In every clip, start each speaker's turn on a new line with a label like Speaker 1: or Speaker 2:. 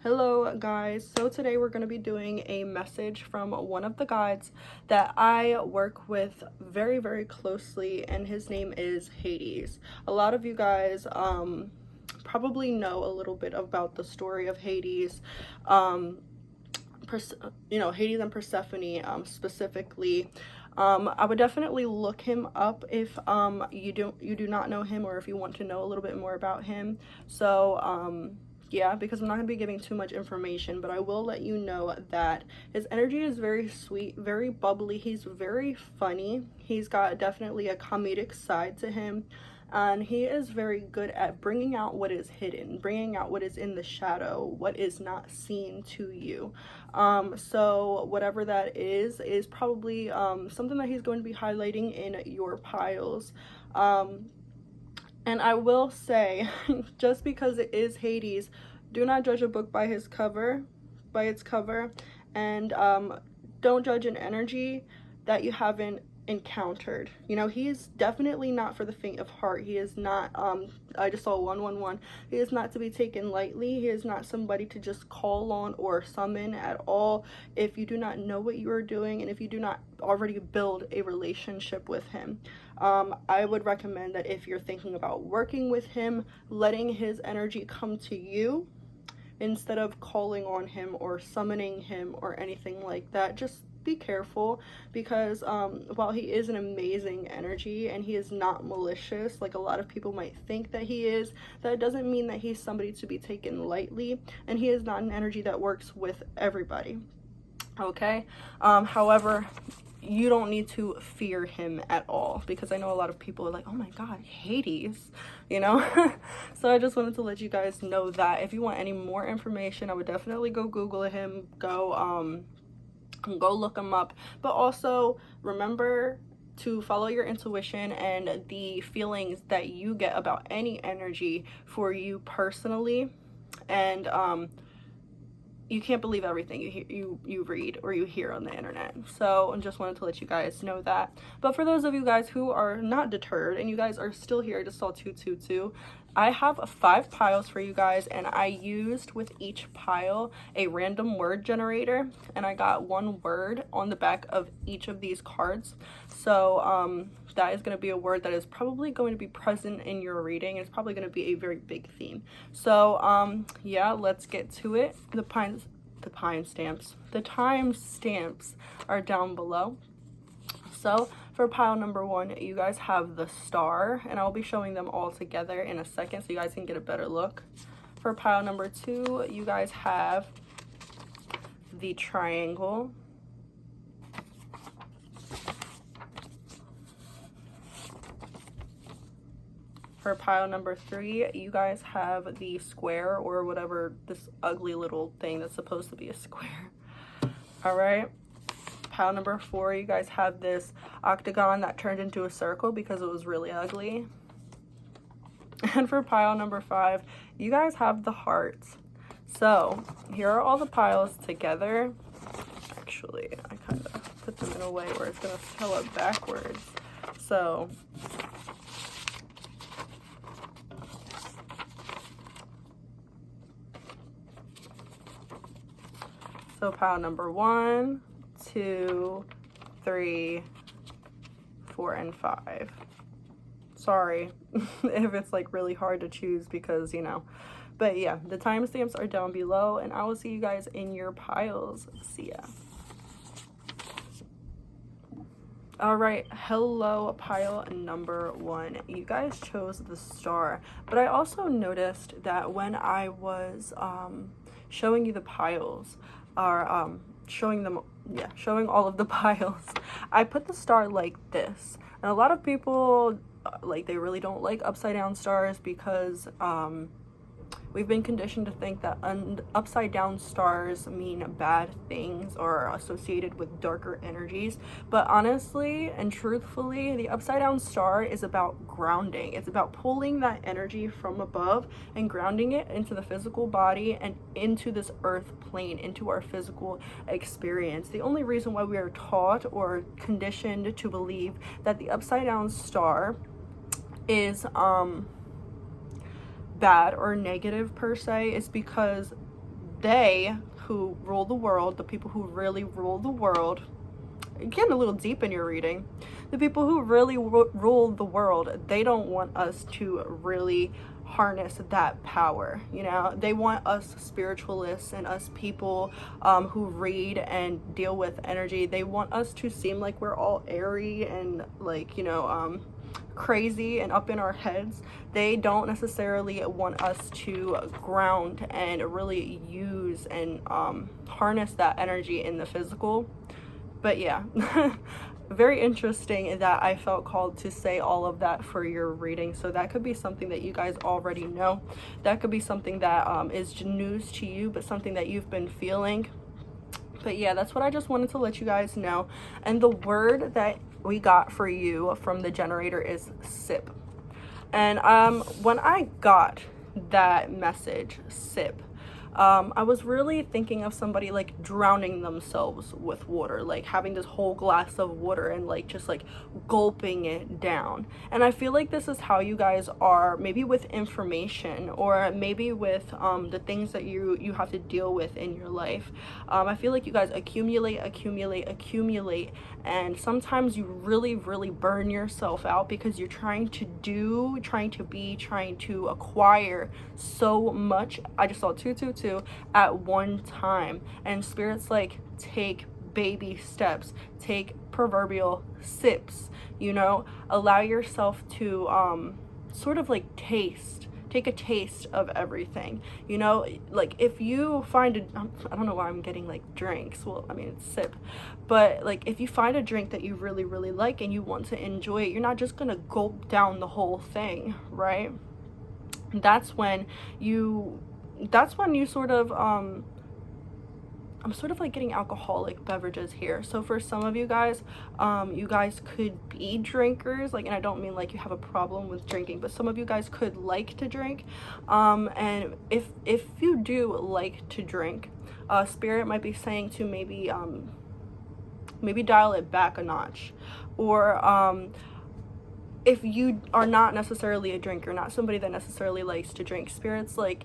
Speaker 1: Hello guys, so today we're going to be doing a message from one of the guides that I work with very closely, and his name is Hades. A lot of you guys probably know a little bit about the story of Hades, Hades and Persephone specifically. I would definitely look him up if you do not know him, or if you want to know a little bit more about him. So yeah, because I'm not going to be giving too much information, but I will let you know that his energy is very sweet, very bubbly. He's very funny. He's got definitely a comedic side to him, and he is very good at bringing out what is hidden, bringing out what is in the shadow, what is not seen to you. So whatever that is probably something that he's going to be highlighting in your piles. And I will say, just because it is Hades, do not judge a book by its cover, and don't judge an energy that you haven't encountered. You know, he is definitely not for the faint of heart. He is not, I just saw 111. He is not to be taken lightly. He is not somebody to just call on or summon at all if you do not know what you are doing, and if you do not already build a relationship with him. I would recommend that if you're thinking about working with him, letting his energy come to you instead of calling on him or summoning him or anything like that. Just be careful, because while he is an amazing energy and he is not malicious like a lot of people might think that he is, that doesn't mean that he's somebody to be taken lightly, and he is not an energy that works with everybody. Okay, however, you don't need to fear him at all, because I know a lot of people are like, oh my god, Hades, you know. So I just wanted to let you guys know that if you want any more information, I would definitely go Google him, go look him up. But also remember to follow your intuition and the feelings that you get about any energy for you personally, and you can't believe everything you read or you hear on the internet. So I just wanted to let you guys know that. But for those of you guys who are not deterred and you guys are still here, I just saw 222, I have 5 piles for you guys, and I used with each pile a random word generator, and I got one word on the back of each of these cards. So that is going to be a word that is probably going to be present in your reading. It's probably going to be a very big theme. So yeah, let's get to it. The time stamps are down below. So for pile number 1, you guys have the star, and I'll be showing them all together in a second so you guys can get a better look. For pile number 2, you guys have the triangle. For pile number 3, you guys have the square, or whatever, this ugly little thing that's supposed to be a square. All right. Pile number 4, you guys have this octagon that turned into a circle because it was really ugly. And for pile number 5, you guys have the hearts. So here are all the piles together. Actually, I kind of put them in a way where it's going to fill up backwards. So pile number 1, 2, 3, 4, and 5. Sorry if it's like really hard to choose, because you know, but yeah, the timestamps are down below, and I will see you guys in your piles. See ya. All right, hello, pile number 1. You guys chose the star, but I also noticed that when I was showing you the piles, or showing all of the piles, I put the star like this, and a lot of people they really don't like upside down stars, because we've been conditioned to think that upside down stars mean bad things or are associated with darker energies. But honestly and truthfully, the upside down star is about grounding. It's about pulling that energy from above and grounding it into the physical body and into this earth plane, into our physical experience. The only reason why we are taught or conditioned to believe that the upside down star is bad or negative per se is because they who rule the world, the people who really rule the world, getting a little deep in your reading, the people who really rule the world, they don't want us to really harness that power. You know, they want us spiritualists and us people who read and deal with energy, they want us to seem like we're all airy and like, you know, crazy and up in our heads. They don't necessarily want us to ground and really use and harness that energy in the physical. But yeah, very interesting that I felt called to say all of that for your reading. So that could be something that you guys already know. That could be something that is news to you, but something that you've been feeling. But yeah, that's what I just wanted to let you guys know. And the word that we got for you from the generator is sip. And when I got that message, sip, I was really thinking of somebody like drowning themselves with water, like having this whole glass of water and like just like gulping it down. And I feel like this is how you guys are, maybe with information or maybe with the things that you have to deal with in your life. I feel like you guys accumulate, and sometimes you really burn yourself out because you're trying to acquire so much. I just saw 222 at one time, and spirit's like, take baby steps, take proverbial sips, you know, allow yourself to sort of like take a taste of everything, you know. Like if you find I don't know why I'm getting like drinks, well I mean it's sip, but like if you find a drink that you really like and you want to enjoy it, you're not just gonna gulp down the whole thing, right? That's when you sort of I'm sort of like getting alcoholic beverages here. So for some of you guys could be drinkers, like, and I don't mean like you have a problem with drinking, but some of you guys could like to drink. And if you do like to drink, spirit might be saying to maybe dial it back a notch. Or if you are not necessarily a drinker, not somebody that necessarily likes to drink, spirit's like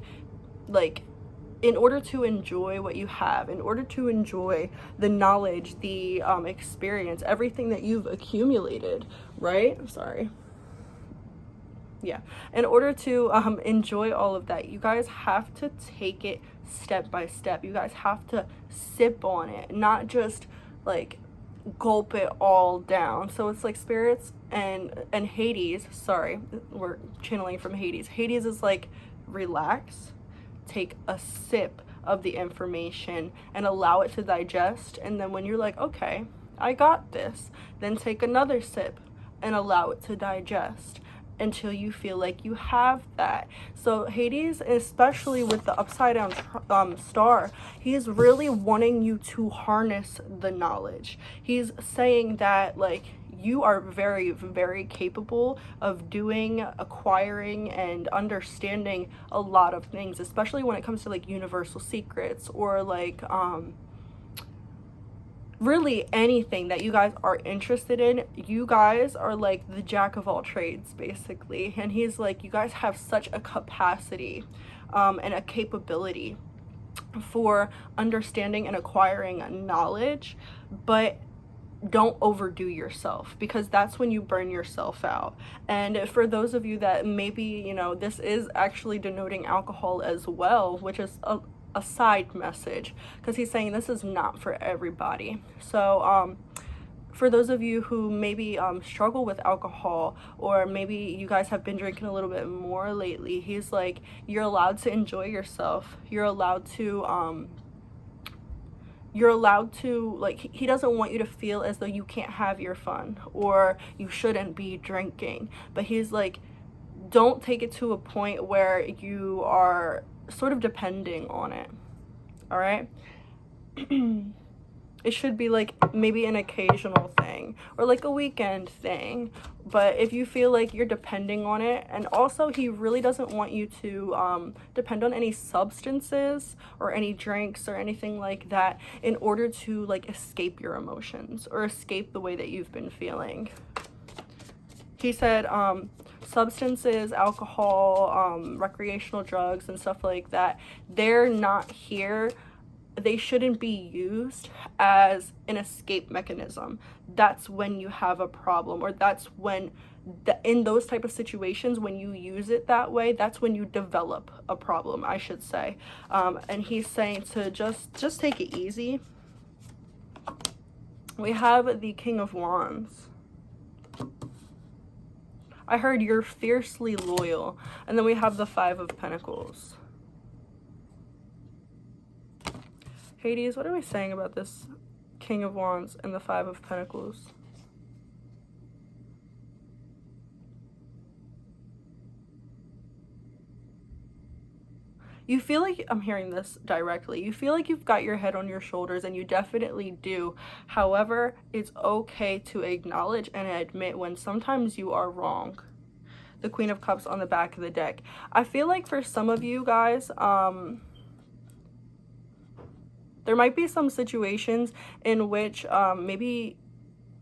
Speaker 1: in order to enjoy what you have, in order to enjoy the knowledge, the experience, everything that you've accumulated, right? Sorry. Yeah. In order to enjoy all of that, you guys have to take it step by step. You guys have to sip on it, not just like gulp it all down. So it's like spirits and Hades, sorry, we're channeling from Hades. Hades is like, relax, take a sip of the information and allow it to digest, and then when you're like, okay, I got this, then take another sip and allow it to digest until you feel like you have that. So Hades, especially with the upside down star, he's really wanting you to harness the knowledge. He's saying that like you are very capable of doing, acquiring, and understanding a lot of things, especially when it comes to like universal secrets or like really anything that you guys are interested in. You guys are like the jack of all trades basically, and he's like, you guys have such a capacity and a capability for understanding and acquiring knowledge, but don't overdo yourself, because that's when you burn yourself out. And for those of you that maybe, you know, this is actually denoting alcohol as well, which is a side message, because he's saying this is not for everybody. So for those of you who maybe struggle with alcohol, or maybe you guys have been drinking a little bit more lately, he's like, you're allowed to enjoy yourself. You're allowed to like, he doesn't want you to feel as though you can't have your fun or you shouldn't be drinking, but he's like, don't take it to a point where you are sort of depending on it. All right. It should be like maybe an occasional thing or like a weekend thing. But if you feel like you're depending on it, and also he really doesn't want you to depend on any substances or any drinks or anything like that in order to like escape your emotions or escape the way that you've been feeling. He said, substances, alcohol, recreational drugs and stuff like that, they're not here. They shouldn't be used as an escape mechanism. That's when you have a problem, or that's when in those type of situations, when you use it that way, that's when you develop a problem, I should say. And he's saying to just take it easy. We have the King of Wands. I heard you're fiercely loyal. And then we have the Five of Pentacles. Hades, what are we saying about this King of Wands and the Five of Pentacles? You feel like, I'm hearing this directly, you feel like you've got your head on your shoulders, and you definitely do. However, it's okay to acknowledge and admit when sometimes you are wrong. The Queen of Cups on the back of the deck. I feel like for some of you guys, there might be some situations in which maybe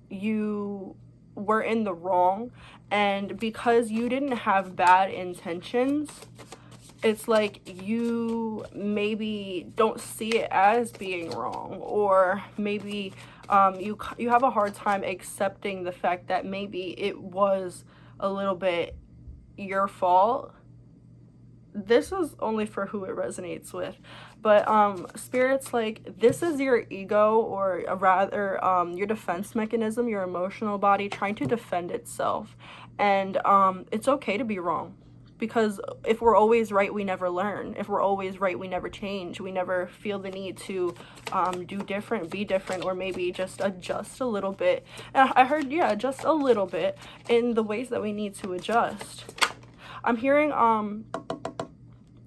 Speaker 1: you were in the wrong, and because you didn't have bad intentions, it's like you maybe don't see it as being wrong, or maybe you have a hard time accepting the fact that maybe it was a little bit your fault. This is only for who it resonates with, but Spirit's like, this is your ego, or rather your defense mechanism, your emotional body trying to defend itself. And it's okay to be wrong. Because if we're always right, we never learn. If we're always right, we never change. We never feel the need to do different, be different, or maybe just adjust a little bit. And I heard, yeah, just a little bit in the ways that we need to adjust. I'm hearing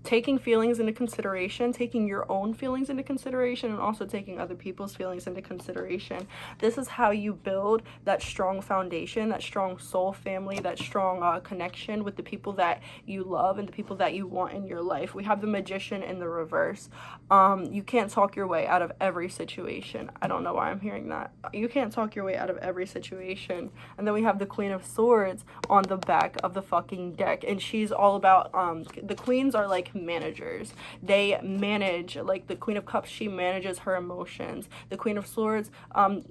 Speaker 1: taking feelings into consideration, taking your own feelings into consideration, and also taking other people's feelings into consideration. This is how you build that strong foundation, that strong soul family, that strong connection with the people that you love and the people that you want in your life. We have the Magician in the reverse. You can't talk your way out of every situation. I don't know why I'm hearing that. You can't talk your way out of every situation. And then we have the Queen of Swords on the back of the fucking deck, and she's all about the queens are like managers. They manage, like the Queen of Cups, she manages her emotions. The Queen of Swords,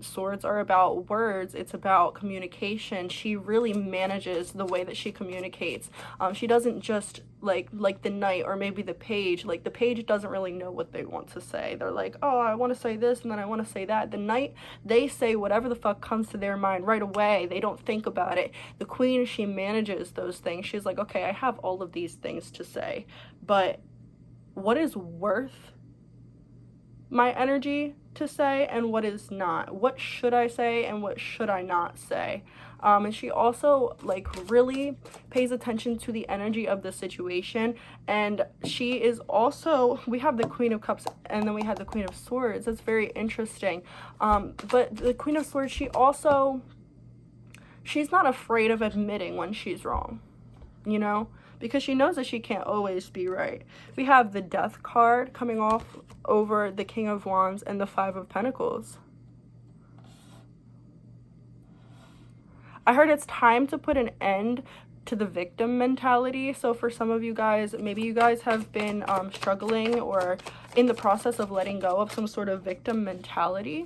Speaker 1: swords are about words. It's about communication. She really manages the way that she communicates. She doesn't just like the Knight or maybe the Page. Like the Page doesn't really know what they want to say. They're like, oh, I want to say this and then I want to say that. The Knight, they say whatever the fuck comes to their mind right away. They don't think about it. The Queen, she manages those things. She's like, okay, I have all of these things to say, but what is worth my energy to say and what is not? What should I say and what should I not say? And she also like really pays attention to the energy of the situation. And she is also, we have the Queen of Cups and then we have the Queen of Swords. That's very interesting. But the Queen of Swords, she's not afraid of admitting when she's wrong, you know, because she knows that she can't always be right. We have the Death card coming off over the King of Wands and the Five of Pentacles. I heard it's time to put an end to the victim mentality. So for some of you guys, maybe you guys have been struggling or in the process of letting go of some sort of victim mentality.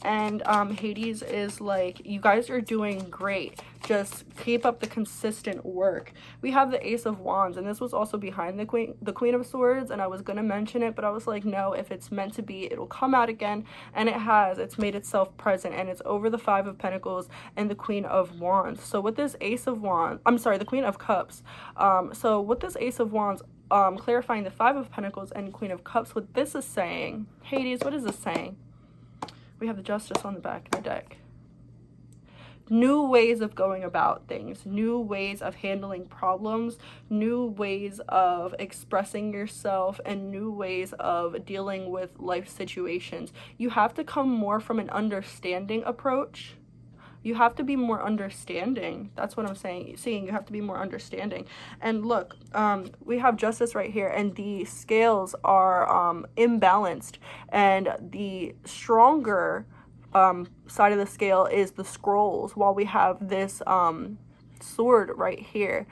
Speaker 1: And Hades is like, you guys are doing great. Just keep up the consistent work. We have the Ace of Wands, and this was also behind the Queen of Swords, and I was gonna mention it, but I was like, no, if it's meant to be, it'll come out again. And it has. It's made itself present, and it's over the Five of Pentacles and the Queen of Wands. So with this Ace of Wands, I'm sorry, the Queen of Cups. So with this Ace of Wands, clarifying the Five of Pentacles and Queen of Cups, what this is saying, Hades, what is this saying? We have the Justice on the back of the deck. New ways of going about things, new ways of handling problems, new ways of expressing yourself, and new ways of dealing with life situations. You have to come more from an understanding approach. You have to be more understanding. That's what I'm saying. Seeing, you have to be more understanding. And look, we have Justice right here, and the scales are imbalanced, and the stronger side of the scale is the Scrolls, while we have this sword right here.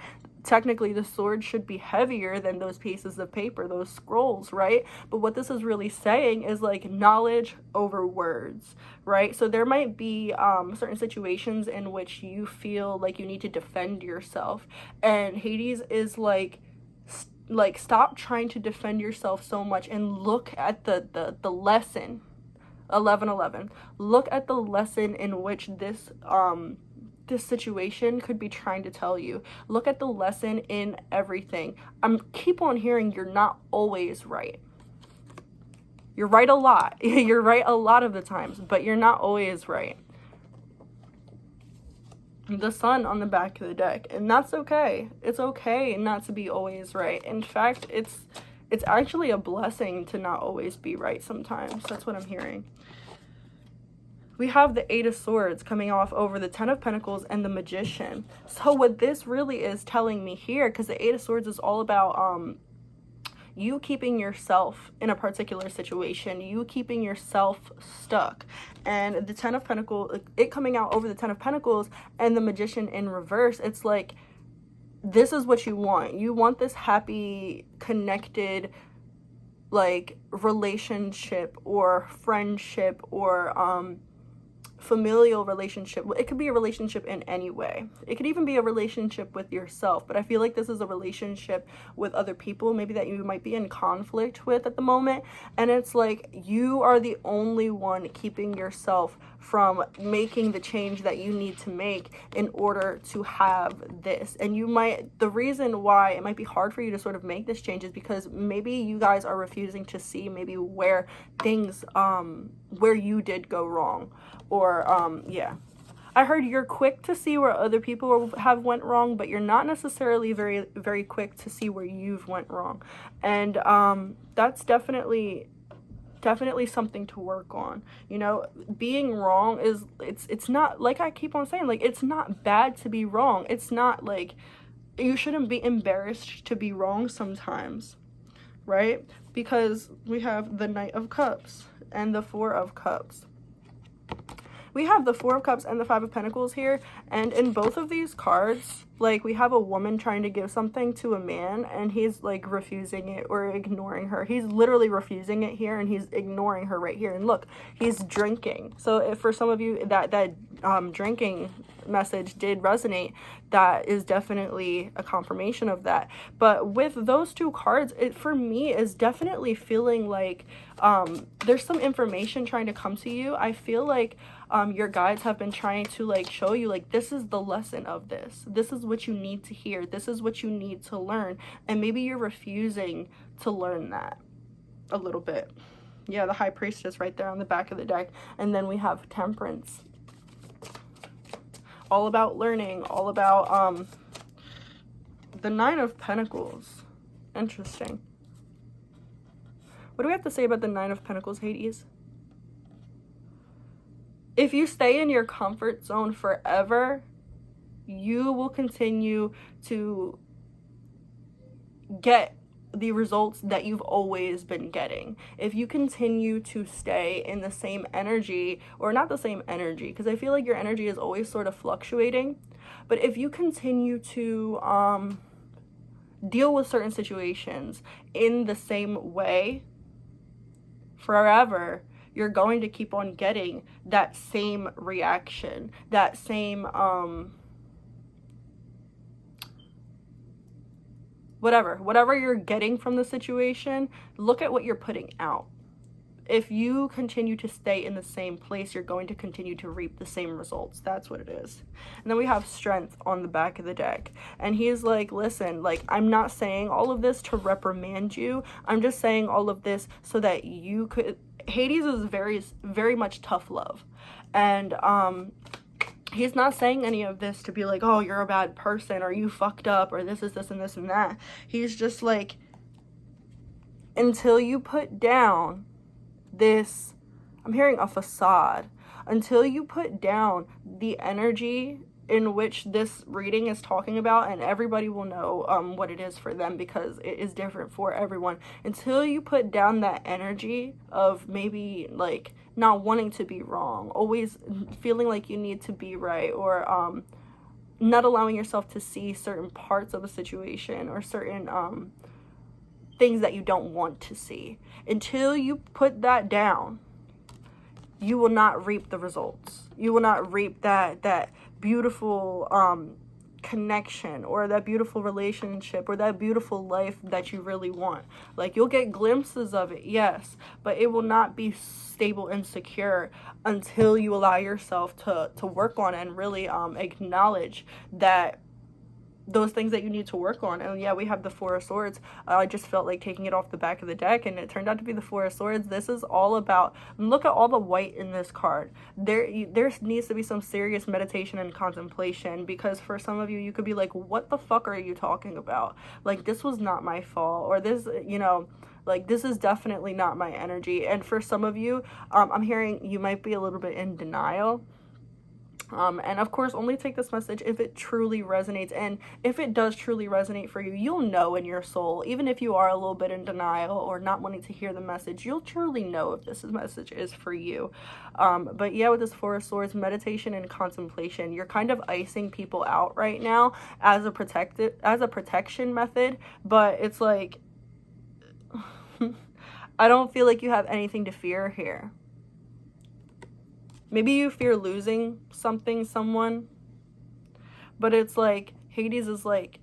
Speaker 1: Technically, the sword should be heavier than those pieces of paper, those scrolls, right? But what this is really saying is like knowledge over words, right? So there might be certain situations in which you feel like you need to defend yourself, and Hades is like stop trying to defend yourself so much and look at the lesson. 11:11. Look at the lesson in which this situation could be trying to tell you. Look at the lesson in everything. Keep on hearing you're not always right. You're right a lot. You're right a lot of the times, but you're not always right. The sun on the back of the deck, and that's okay. It's okay not to be always right. In fact, it's actually a blessing to not always be right sometimes. That's what I'm hearing. We have the Eight of Swords coming off over the Ten of Pentacles and the Magician. So what this really is telling me here, because the Eight of Swords is all about you keeping yourself in a particular situation, you keeping yourself stuck. And the Ten of Pentacles, it coming out over the Ten of Pentacles and the Magician in reverse, it's like, this is what you want. You want this happy, connected, like, relationship or friendship or familial relationship. It could be a relationship in any way. It could even be a relationship with yourself, but I feel like this is a relationship with other people, maybe that you might be in conflict with at the moment, and it's like you are the only one keeping yourself from making the change that you need to make in order to have this. And the reason why it might be hard for you to sort of make this change is because maybe you guys are refusing to see maybe where things where you did go wrong, or yeah, I heard you're quick to see where other people have went wrong, but you're not necessarily very, very quick to see where you've went wrong. And that's definitely something to work on. You know, being wrong is, it's not, like I keep on saying, like, it's not bad to be wrong. It's not like, you shouldn't be embarrassed to be wrong sometimes, right? Because we have the Knight of Cups and the Four of Cups. We have the Four of Cups and the Five of Pentacles here, and in both of these cards, like, we have a woman trying to give something to a man, and he's like refusing it or ignoring her. He's literally refusing it here, and he's ignoring her right here. And look, he's drinking. So if for some of you that drinking message did resonate, that is definitely a confirmation of that. But with those two cards, it for me is definitely feeling like there's some information trying to come to you. I feel like your guides have been trying to like show you, like, this is the lesson of this. This is what you need to hear. This is what you need to learn. And maybe you're refusing to learn that a little bit. Yeah, the High Priestess right there on the back of the deck. And then we have Temperance. All about learning, all about the Nine of Pentacles. Interesting. What do we have to say about the Nine of Pentacles, Hades? If you stay in your comfort zone forever, you will continue to get the results that you've always been getting. If you continue to stay in the same energy, or not the same energy, because I feel like your energy is always sort of fluctuating, but if you continue to deal with certain situations in the same way forever, you're going to keep on getting that same reaction, that same whatever you're getting from the situation. Look at what you're putting out. If you continue to stay in the same place, you're going to continue to reap the same results. That's what it is. And then we have Strength on the back of the deck, and he's like, listen, like, I'm not saying all of this to reprimand you. I'm just saying all of this so that you could. Hades is very, very much tough love, and he's not saying any of this to be like, oh, you're a bad person, or you fucked up, or this is this and this and that. He's just like, until you put down this, I'm hearing a facade, until you put down the energy in which this reading is talking about, and everybody will know what it is for them because it is different for everyone. Until you put down that energy of maybe like not wanting to be wrong, always feeling like you need to be right, or not allowing yourself to see certain parts of a situation or certain things that you don't want to see. Until you put that down, you will not reap the results. You will not reap that beautiful connection or that beautiful relationship or that beautiful life that you really want. Like, you'll get glimpses of it, yes, but it will not be stable and secure until you allow yourself to work on and really acknowledge that those things that you need to work on. And yeah, we have the Four of Swords. I just felt like taking it off the back of the deck, and it turned out to be the Four of Swords. This is all about, look at all the white in this card. There needs to be some serious meditation and contemplation, because for some of you, you could be like, what the fuck are you talking about? Like, this was not my fault, or this, you know, like, this is definitely not my energy. And for some of you, I'm hearing you might be a little bit in denial. And of course, only take this message if it truly resonates. And if it does truly resonate for you, you'll know in your soul, even if you are a little bit in denial or not wanting to hear the message, you'll truly know if this message is for you. But yeah, with this Four of Swords, meditation and contemplation, you're kind of icing people out right now as a protection method. But it's like, I don't feel like you have anything to fear here. Maybe you fear losing something, someone, but it's like, Hades is like,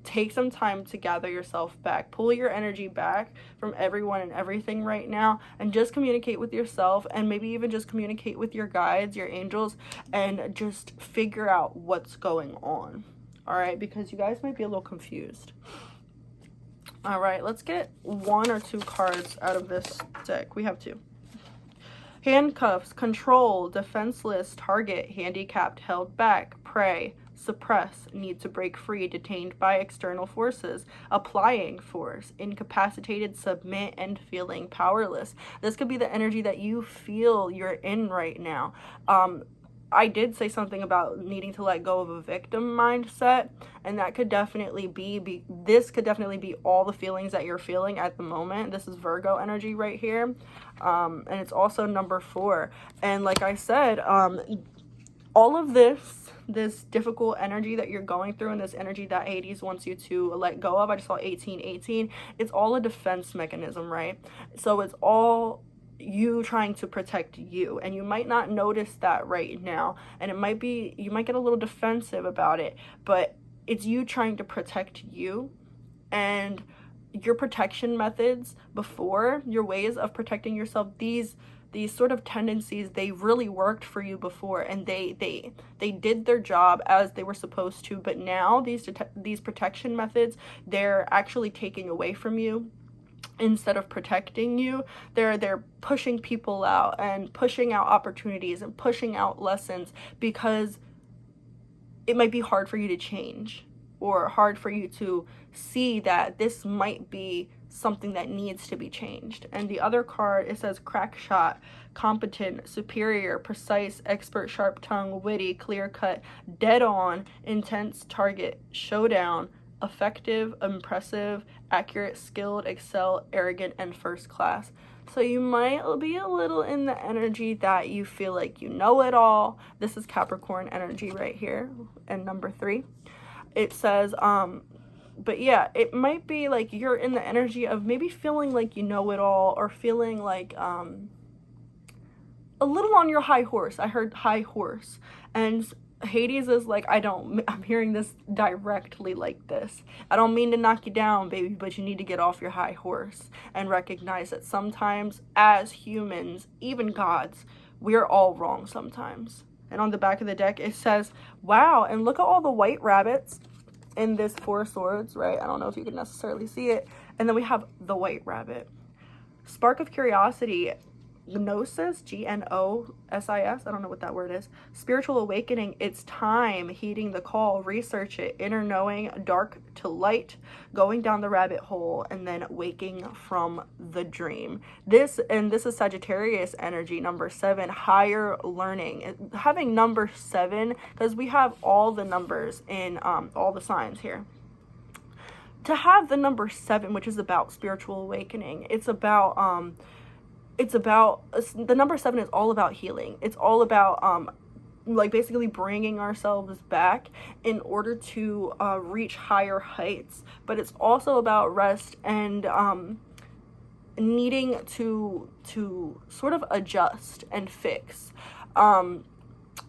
Speaker 1: take some time to gather yourself back. Pull your energy back from everyone and everything right now, and just communicate with yourself, and maybe even just communicate with your guides, your angels, and just figure out what's going on, all right? Because you guys might be a little confused. All right, let's get 1 or 2 cards out of this deck. We have 2. Handcuffs, control, defenseless, target, handicapped, held back, prey, suppress, need to break free, detained by external forces, applying force, incapacitated, submit, and feeling powerless. This could be the energy that you feel you're in right now. I did say something about needing to let go of a victim mindset, and that could definitely this could definitely be all the feelings that you're feeling at the moment. This is Virgo energy right here, and it's also number 4. And like I said, all of this difficult energy that you're going through, and this energy that Hades wants you to let go of, I just saw 1818, it's all a defense mechanism, right? So it's all you trying to protect you, and you might not notice that right now, and it might be, you might get a little defensive about it, but it's you trying to protect you. And your protection methods before, your ways of protecting yourself, these sort of tendencies, they really worked for you before, and they did their job as they were supposed to. But now these protection methods, they're actually taking away from you instead of protecting you. They're pushing people out and pushing out opportunities and pushing out lessons, because it might be hard for you to change, or hard for you to see that this might be something that needs to be changed. And the other card, it says crack shot, competent, superior, precise, expert, sharp tongue, witty, clear cut, dead on, intense, target, showdown, effective, impressive, accurate, skilled, excel, arrogant, and first class. So you might be a little in the energy that you feel like you know it all. This is Capricorn energy right here, and number 3. It says, but yeah, it might be like you're in the energy of maybe feeling like you know it all, or feeling like a little on your high horse. I heard high horse, and Hades is like, I'm hearing this directly like this. I don't mean to knock you down, baby, but you need to get off your high horse and recognize that sometimes as humans, even gods, we're all wrong sometimes. And on the back of the deck, it says, wow, and look at all the white rabbits in this Four of Swords, right? I don't know if you can necessarily see it. And then we have the white rabbit. Spark of curiosity, Gnosis, Gnosis, I don't know what that word is. Spiritual awakening, it's time, heeding the call, research it, inner knowing, dark to light, going down the rabbit hole, and then waking from the dream. This is Sagittarius energy, number 7, higher learning. Having number 7, because we have all the numbers in all the signs here. To have the number 7, which is about spiritual awakening, it's about the number 7 is all about healing. It's all about like basically bringing ourselves back in order to reach higher heights. But it's also about rest and needing to sort of adjust and fix.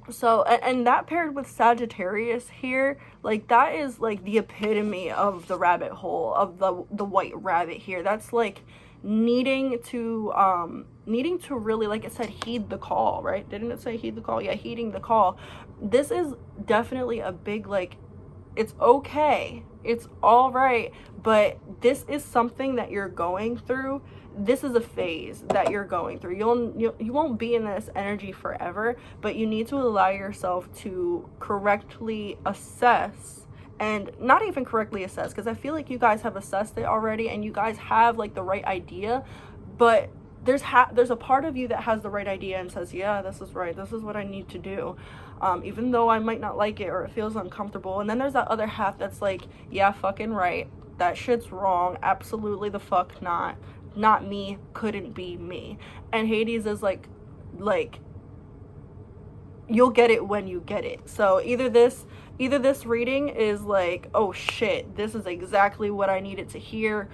Speaker 1: So and that paired with Sagittarius here, like that is like the epitome of the rabbit hole, of the white rabbit here. That's like needing to really, like it said, heed the call, right? Didn't it say heed the call? Yeah, heeding the call. This is definitely a big, like, it's okay, it's all right, but this is something that you're going through. This is a phase that you're going through. You won't be in this energy forever, but you need to allow yourself to correctly assess, and not even correctly assess, because I feel like you guys have assessed it already and you guys have like the right idea, but there's a part of you that has the right idea and says, yeah, this is right, this is what I need to do, even though I might not like it or it feels uncomfortable. And then there's that other half that's like, yeah, fucking right, that shit's wrong, absolutely the fuck not me, couldn't be me. And Hades is like you'll get it when you get it. So either this reading is like, oh shit, this is exactly what I needed to hear,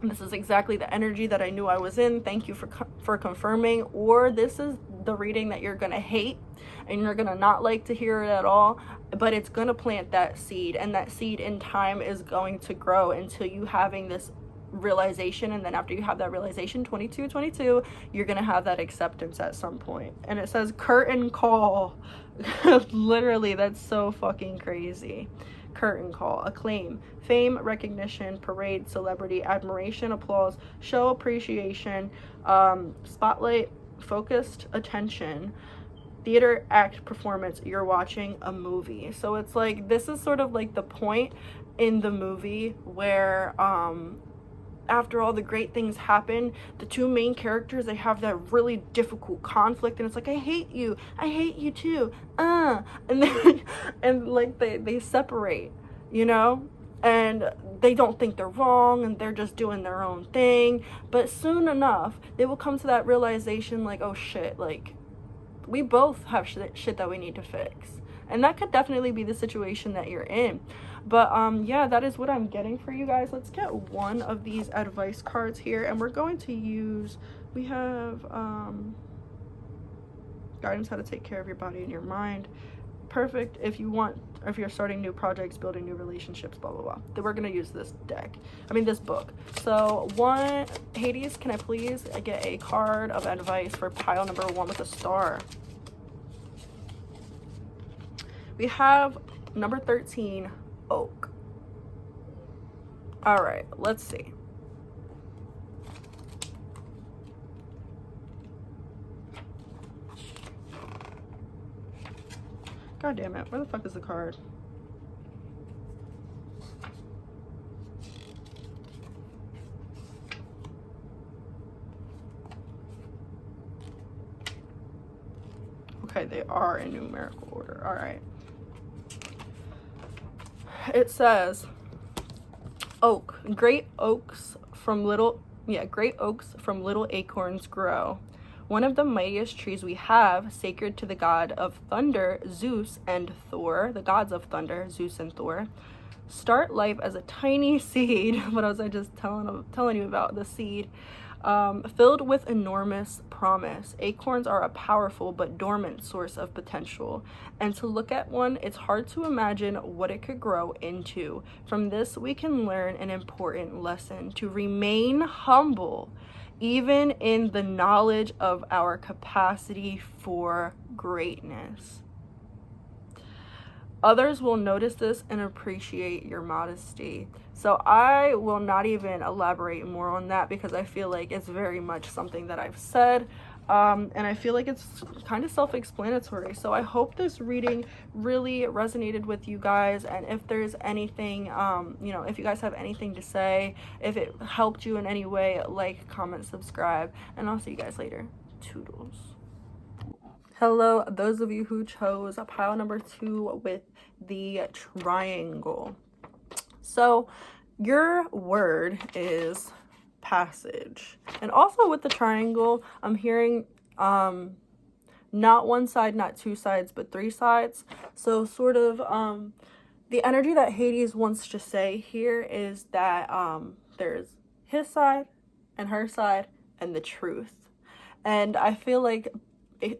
Speaker 1: this is exactly the energy that I knew I was in, thank you for confirming. Or this is the reading that you're gonna hate and you're gonna not like to hear it at all, but it's gonna plant that seed, and that seed in time is going to grow until you having this realization. And then after you have that realization, 22, you're gonna have that acceptance at some point. And it says curtain call. Literally, that's so fucking crazy. Curtain call: acclaim, fame, recognition, parade, celebrity, admiration, applause, show appreciation, spotlight, focused attention, theater, act, performance. You're watching a movie. So it's like, this is sort of like the point in the movie where after all the great things happen, the two main characters, they have that really difficult conflict, and it's like, I hate you too, and then and like they separate, you know, and they don't think they're wrong and they're just doing their own thing. But soon enough they will come to that realization, like, oh shit, like we both have shit that we need to fix. And that could definitely be the situation that you're in. But yeah, that is what I'm getting for you guys. Let's get one of these advice cards here, and we're going to use, we have guidance, how to take care of your body and your mind. Perfect if you're starting new projects, building new relationships, blah blah blah. Then we're gonna use this book. So one, Hades, can I please get a card of advice for pile number 1 with a star? We have number 13, oak. All right, let's see. God damn it, where the fuck is the card? Okay, they are in numerical order. All right. It says, oak, great oaks from little acorns grow. One of the mightiest trees we have, sacred to the god of thunder, Zeus, and Thor, the gods of thunder, Zeus and Thor. Start life as a tiny seed. What was I just telling you about? The seed. Filled with enormous promise. Acorns are a powerful but dormant source of potential, and to look at one, it's hard to imagine what it could grow into. From this, we can learn an important lesson: to remain humble, even in the knowledge of our capacity for greatness. Others will notice this and appreciate your modesty. So I will not even elaborate more on that, because I feel like it's very much something that I've said, and I feel like it's kind of self-explanatory. So I hope this reading really resonated with you guys, and if there's anything, you know, if you guys have anything to say, if it helped you in any way, like, comment, subscribe, and I'll see you guys later. Toodles. Hello, those of you who chose pile number 2 with the triangle. So your word is passage. And also with the triangle, I'm hearing not one side, not two sides, but three sides. So sort of the energy that Hades wants to say here is that there's his side and her side and the truth. And I feel like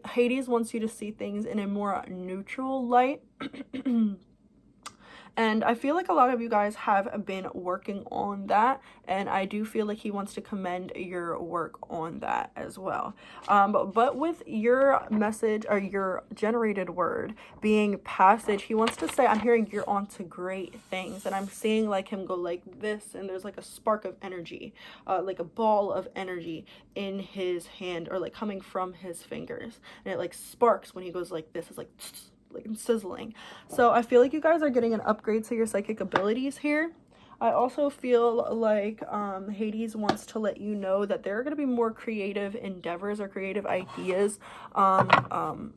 Speaker 1: Hades wants you to see things in a more neutral light. And I feel like a lot of you guys have been working on that, and I do feel like he wants to commend your work on that as well. But with your message or your generated word being passage, he wants to say, I'm hearing you're on to great things, and I'm seeing like him go like this, and there's like a spark of energy, like a ball of energy in his hand, or like coming from his fingers, and it like sparks when he goes like this. It's like sizzling. So I feel like you guys are getting an upgrade to your psychic abilities here. I also feel like Hades wants to let you know that there are going to be more creative endeavors or creative ideas happening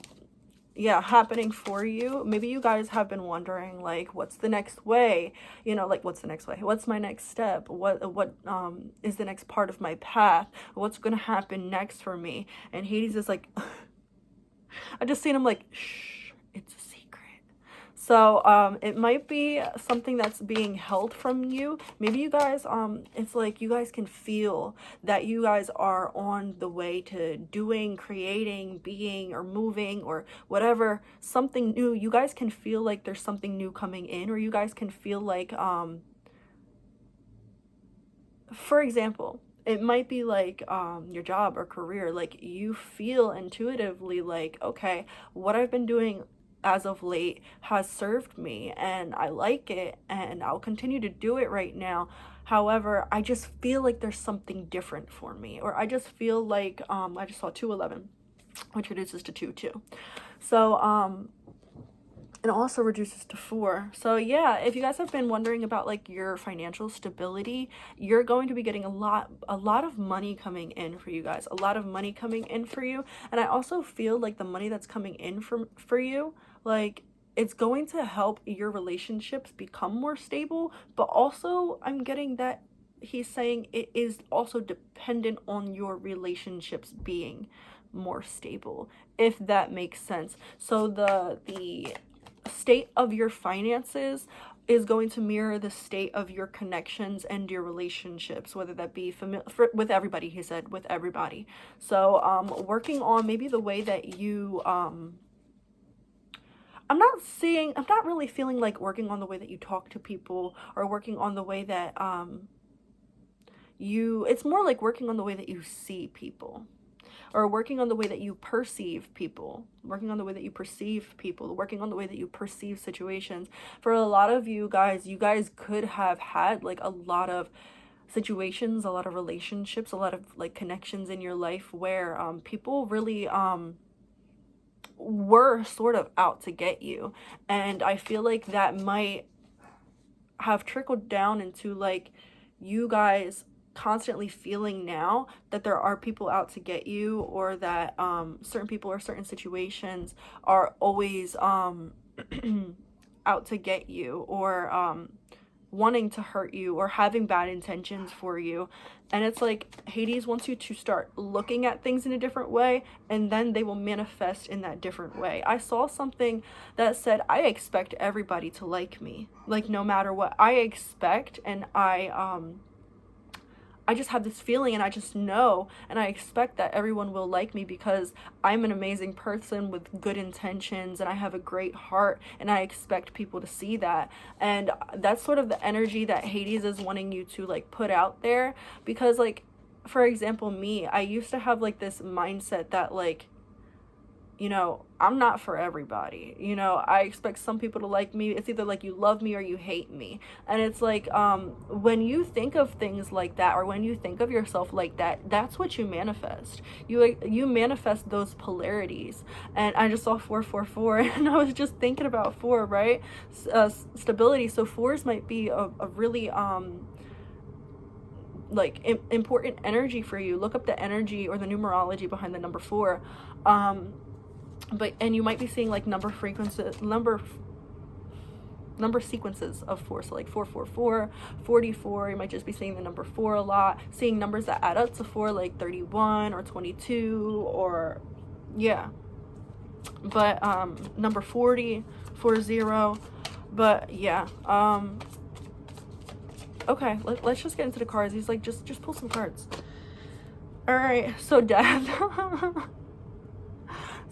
Speaker 1: for you. Maybe you guys have been wondering, like, what's the next way, you know, like, what's the next way, what's my next step, what is the next part of my path, what's gonna happen next for me. And Hades is like I just seen him like, shh, it's a secret. So it might be something that's being held from you. Maybe you guys it's like you guys can feel that you guys are on the way to doing, creating, being, or moving, or whatever, something new. You guys can feel like there's something new coming in, or you guys can feel like for example, it might be like your job or career, like you feel intuitively like, okay, what I've been doing as of late has served me and I like it and I'll continue to do it right now. However, I just feel like there's something different for me, or I just feel like I just saw 211, which reduces to 2 too. So it also reduces to 4. So yeah, if you guys have been wondering about like your financial stability, you're going to be getting a lot of money coming in for you guys, a lot of money coming in for you. And I also feel like the money that's coming in for you, like, it's going to help your relationships become more stable. But also I'm getting that he's saying it is also dependent on your relationships being more stable, if that makes sense. So the state of your finances is going to mirror the state of your connections and your relationships, whether that be with everybody, he said, with everybody. So working on maybe the way that you I'm not really feeling like working on the way that you talk to people, or working on the way that it's more like working on the way that you see people, or working on the way that you perceive people, working on the way that you perceive people, working on the way that you perceive situations. For a lot of you guys could have had like a lot of situations, a lot of relationships, a lot of like connections in your life where people really were sort of out to get you. And I feel like that might have trickled down into like you guys constantly feeling now that there are people out to get you, or that certain people or certain situations are always out to get you, or wanting to hurt you, or having bad intentions for you. And it's like Hades wants you to start looking at things in a different way, and then they will manifest in that different way. I saw something that said, I expect everybody to like me, like no matter what. I expect, and I just have this feeling, and I just know, and I expect that everyone will like me because I'm an amazing person with good intentions, and I have a great heart, and I expect people to see that. And that's sort of the energy that Hades is wanting you to like put out there. Because like, for example, me, I used to have like this mindset that like, you know, I'm not for everybody. You know, I expect some people to like me. It's either like you love me or you hate me. And it's like, when you think of things like that, or when you think of yourself like that, that's what you manifest. You manifest those polarities. And I just saw 444, and I was just thinking about 4, right? Stability. So 4s might be a really like important energy for you. Look up the energy or the numerology behind the number 4. And you might be seeing like number sequences of 4. So like 444, 44, you might just be seeing the number 4 a lot, seeing numbers that add up to 4, like 31 or 22, or yeah. but number 40, but yeah, okay, let's just get into the cards. He's like, just pull some cards. All right, so death.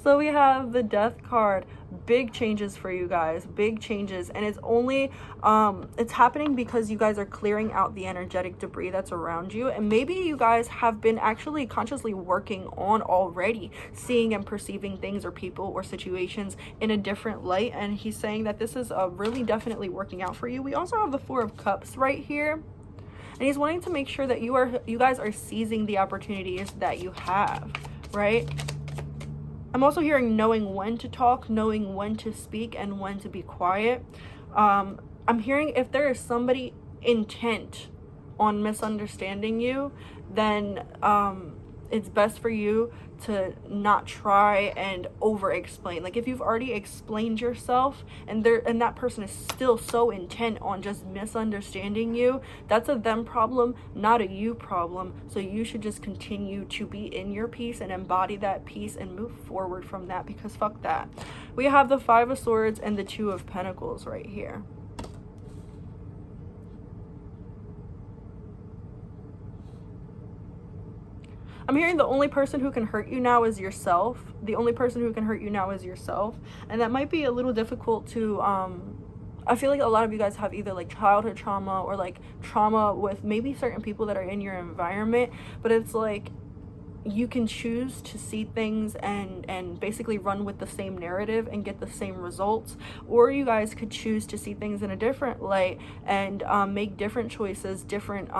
Speaker 1: So we have the death card. Big changes for you guys, big changes, and it's only it's happening because you guys are clearing out the energetic debris that's around you, and maybe you guys have been actually consciously working on already seeing and perceiving things or people or situations in a different light, and he's saying that this is really definitely working out for you. We also have the Four of Cups right here, and he's wanting to make sure that you guys are seizing the opportunities that you have, right? I'm also hearing knowing when to talk, knowing when to speak, and when to be quiet. I'm hearing if there is somebody intent on misunderstanding you, then it's best for you to not try and over explain. Like if you've already explained yourself and that person is still so intent on just misunderstanding you, that's a them problem, not a you problem. So you should just continue to be in your peace and embody that peace and move forward from that, because fuck that. We have the Five of Swords and the Two of Pentacles right here. I'm hearing the only person who can hurt you now is yourself. The only person who can hurt you now is yourself. And that might be a little difficult to, I feel like a lot of you guys have either like childhood trauma or like trauma with maybe certain people that are in your environment. But it's like you can choose to see things and basically run with the same narrative and get the same results. Or you guys could choose to see things in a different light and make different choices, different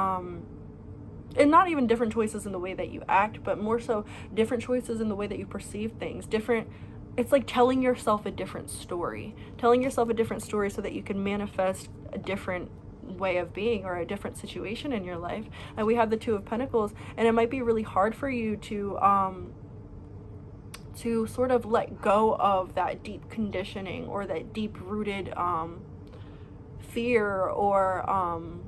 Speaker 1: and not even different choices in the way that you act, but more so different choices in the way that you perceive things. Different, it's like telling yourself a different story. Telling yourself a different story so that you can manifest a different way of being or a different situation in your life. And we have the Two of Pentacles, and it might be really hard for you to sort of let go of that deep conditioning or that deep-rooted fear or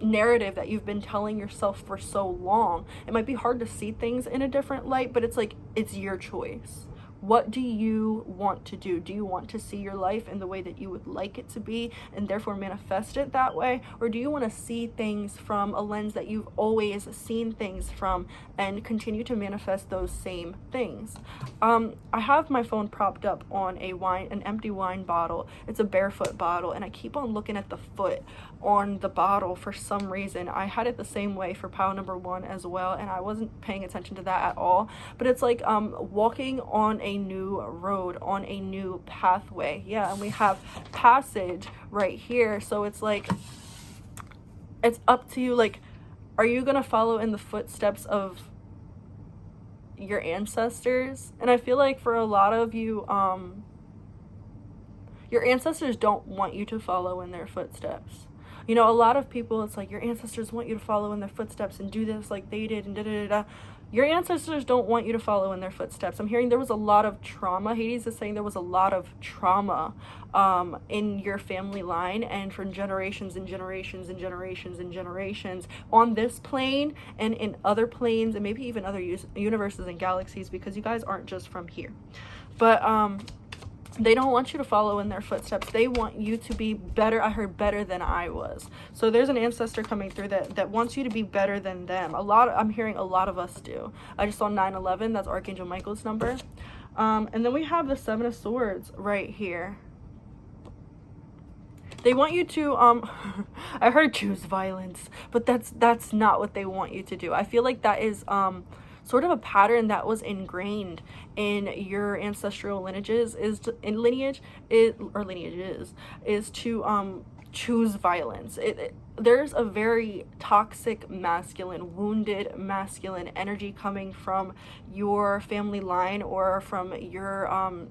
Speaker 1: narrative that you've been telling yourself for so long. It might be hard to see things in a different light, but it's like, it's your choice. What do you want to do? Do you want to see your life in the way that you would like it to be and therefore manifest it that way? Or do you want to see things from a lens that you've always seen things from and continue to manifest those same things? I have my phone propped up on an empty wine bottle. It's a barefoot bottle, and I keep on looking at the foot on the bottle for some reason. I had it the same way for pile number 1 as well, and I wasn't paying attention to that at all. But it's like walking on a new road, on a new pathway. Yeah, and we have passage right here. So it's like, it's up to you. Like, are you gonna follow in the footsteps of your ancestors? And I feel like for a lot of you, your ancestors don't want you to follow in their footsteps. You know, a lot of people, it's like your ancestors want you to follow in their footsteps and do this like they did and da-da-da-da. Your ancestors don't want you to follow in their footsteps. I'm hearing there was a lot of trauma. Hades is saying there was a lot of trauma in your family line and from generations and generations and generations and generations on this plane and in other planes and maybe even other universes and galaxies, because you guys aren't just from here. But they don't want you to follow in their footsteps. They want you to be better. I heard better than I was. So there's an ancestor coming through that wants you to be better than them. I'm hearing a lot of us do. I just saw 911. That's Archangel Michael's number. And then we have the Seven of Swords right here. They want you to, I heard choose violence, but that's not what they want you to do. I feel like that is, sort of a pattern that was ingrained in your ancestral lineages is to choose violence. There's a very toxic masculine, wounded masculine energy coming from your family line or from your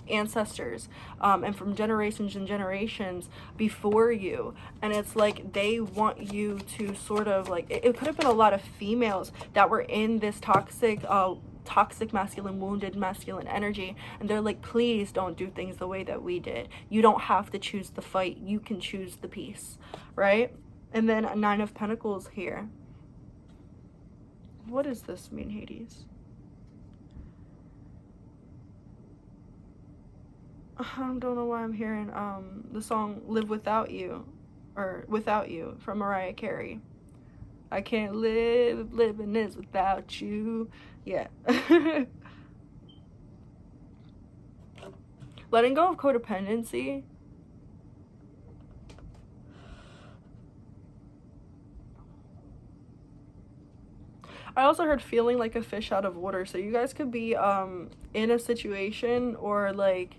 Speaker 1: ancestors and from generations and generations before you. And it's like they want you to sort of like, it could have been a lot of females that were in this toxic masculine, wounded masculine energy, and they're like, please don't do things the way that we did. You don't have to choose the fight, you can choose the peace, right? And then a Nine of Pentacles here. What does this mean, Hades? I don't know why I'm hearing the song Live Without You, or Without You, from Mariah Carey. I can't live, living is without you. Yeah. Letting go of codependency. I also heard feeling like a fish out of water. So you guys could be in a situation, or like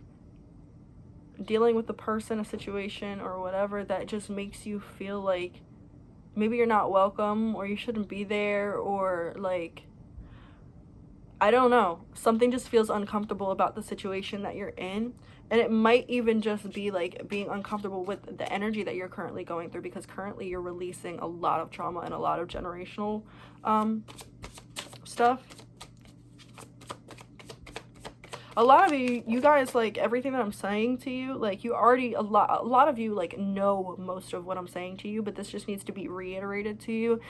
Speaker 1: dealing with a person, a situation, or whatever that just makes you feel like maybe you're not welcome, or you shouldn't be there, or like, I don't know, something just feels uncomfortable about the situation that you're in. And it might even just be like being uncomfortable with the energy that you're currently going through, because currently you're releasing a lot of trauma and a lot of generational stuff. A lot of you guys, like, everything that I'm saying to you, like, you already, a lot of you, like, know most of what I'm saying to you, but this just needs to be reiterated to you.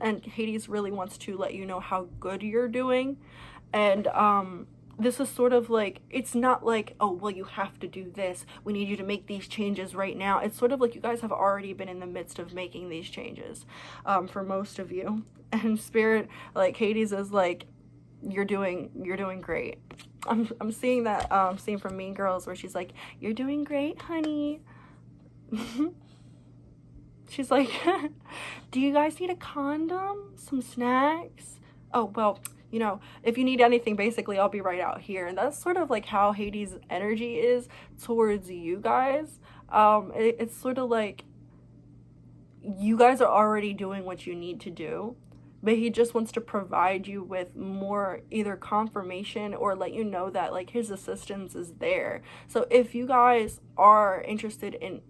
Speaker 1: And Hades really wants to let you know how good you're doing. And this is sort of like, it's not like, oh, well, you have to do this, we need you to make these changes right now. It's sort of like you guys have already been in the midst of making these changes, for most of you. And Spirit, like, Hades is like, you're doing great. I'm seeing that scene from Mean Girls where she's like, you're doing great, honey. She's like, do you guys need a condom, some snacks? Oh, well, you know, if you need anything, basically, I'll be right out here. And that's sort of like how Hades' energy is towards you guys. It's sort of like you guys are already doing what you need to do, but he just wants to provide you with more either confirmation or let you know that, like, his assistance is there. So if you guys are interested in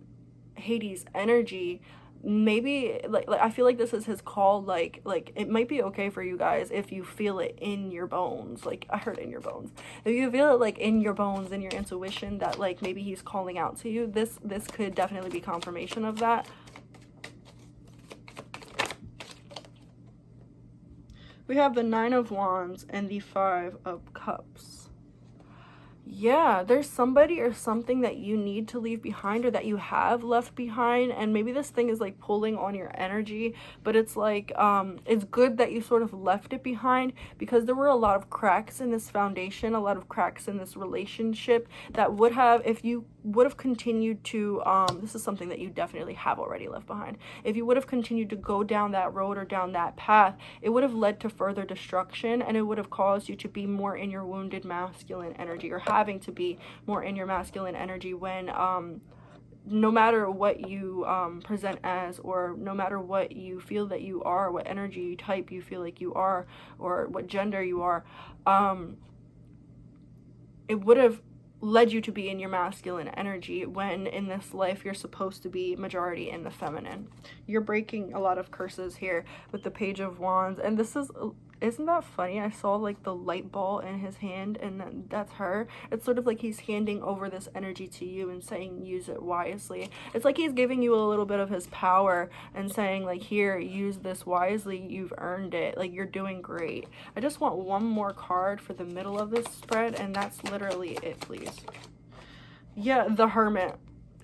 Speaker 1: Hades' energy, maybe like I feel like this is his call. Like it might be okay for you guys if you feel it in your bones. Like, I heard in your bones. If you feel it like in your bones, in your intuition, that like maybe he's calling out to you, this could definitely be confirmation of that. We have the 9 of Wands and the 5 of Cups. Yeah, there's somebody or something that you need to leave behind, or that you have left behind, and maybe this thing is like pulling on your energy, but it's like it's good that you sort of left it behind, because there were a lot of cracks in this foundation, a lot of cracks in this relationship that would have, if you would have continued to this is something that you definitely have already left behind. If you would have continued to go down that road or down that path, it would have led to further destruction, and it would have caused you to be more in your wounded masculine energy, or having to be more in your masculine energy, when no matter what you present as, or no matter what you feel that you are, what energy type you feel like you are, or what gender you are, it would have led you to be in your masculine energy, when in this life you're supposed to be majority in the feminine. You're breaking a lot of curses here with the Page of Wands, and this is, isn't that funny? I saw like the light ball in his hand, and that's her. It's sort of like he's handing over this energy to you and saying, use it wisely. It's like he's giving you a little bit of his power and saying, like, here, use this wisely, you've earned it, like, you're doing great. I just want one more card for the middle of this spread, and that's literally it, please. Yeah, the Hermit.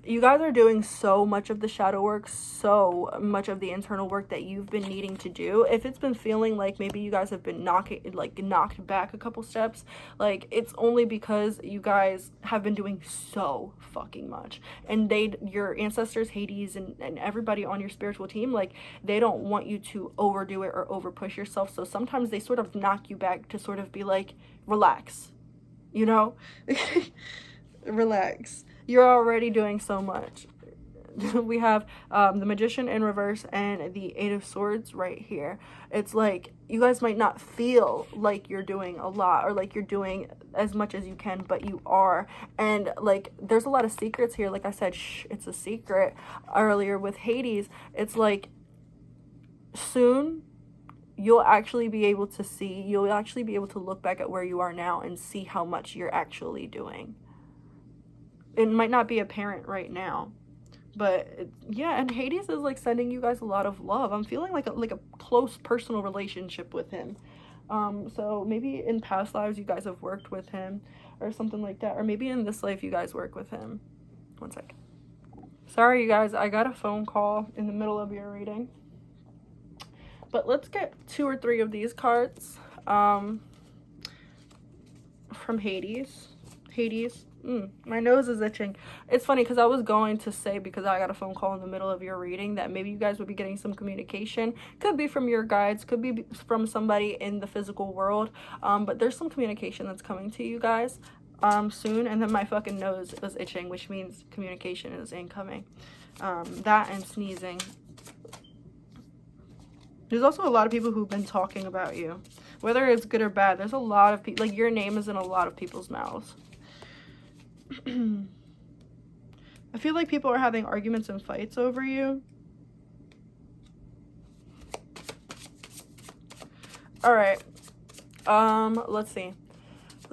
Speaker 1: You guys are doing so much of the shadow work, so much of the internal work that you've been needing to do. If it's been feeling like maybe you guys have been knocked back a couple steps, like, it's only because you guys have been doing so fucking much. And your ancestors, Hades, and everybody on your spiritual team, like, they don't want you to overdo it or over push yourself. So sometimes they sort of knock you back to sort of be like, relax, you know? Relax. You're already doing so much. We have the Magician in reverse and the 8 of Swords right here. It's like you guys might not feel like you're doing a lot, or like you're doing as much as you can, but you are. And like, there's a lot of secrets here. Like I said, it's a secret earlier with Hades. It's like soon you'll actually be able to see, you'll actually be able to look back at where you are now and see how much you're actually doing. It might not be apparent right now, but yeah. And Hades is like sending you guys a lot of love. I'm feeling like a close personal relationship with him. So maybe in past lives you guys have worked with him or something like that, or maybe in this life you guys work with him. One sec. Sorry you guys, I got a phone call in the middle of your reading. But let's get 2 or 3 of these cards from Hades. My nose is itching. It's funny because I was going to say, because I got a phone call in the middle of your reading, that maybe you guys would be getting some communication. Could be from your guides, could be from somebody in the physical world, but there's some communication that's coming to you guys soon. And then my fucking nose was itching, which means communication is incoming. That and sneezing. There's also a lot of people who've been talking about you, whether it's good or bad. There's a lot of people, like, your name is in a lot of people's mouths. I feel like people are having arguments and fights over you. All right. Let's see.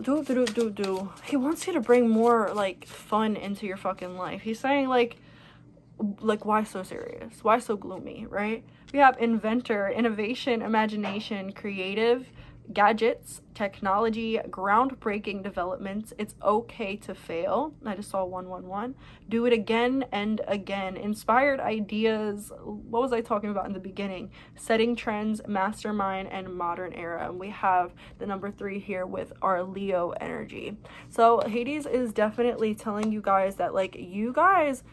Speaker 1: He wants you to bring more, like, fun into your fucking life. He's saying, like, why so serious? Why so gloomy, right? We have inventor, innovation, imagination, creative, gadgets, technology, groundbreaking developments. It's okay to fail. I just saw 111. Do it again and again. Inspired ideas. What was I talking about in the beginning? Setting trends, mastermind, and modern era. And we have the number 3 here with our Leo energy. So Hades is definitely telling you guys that, like, you guys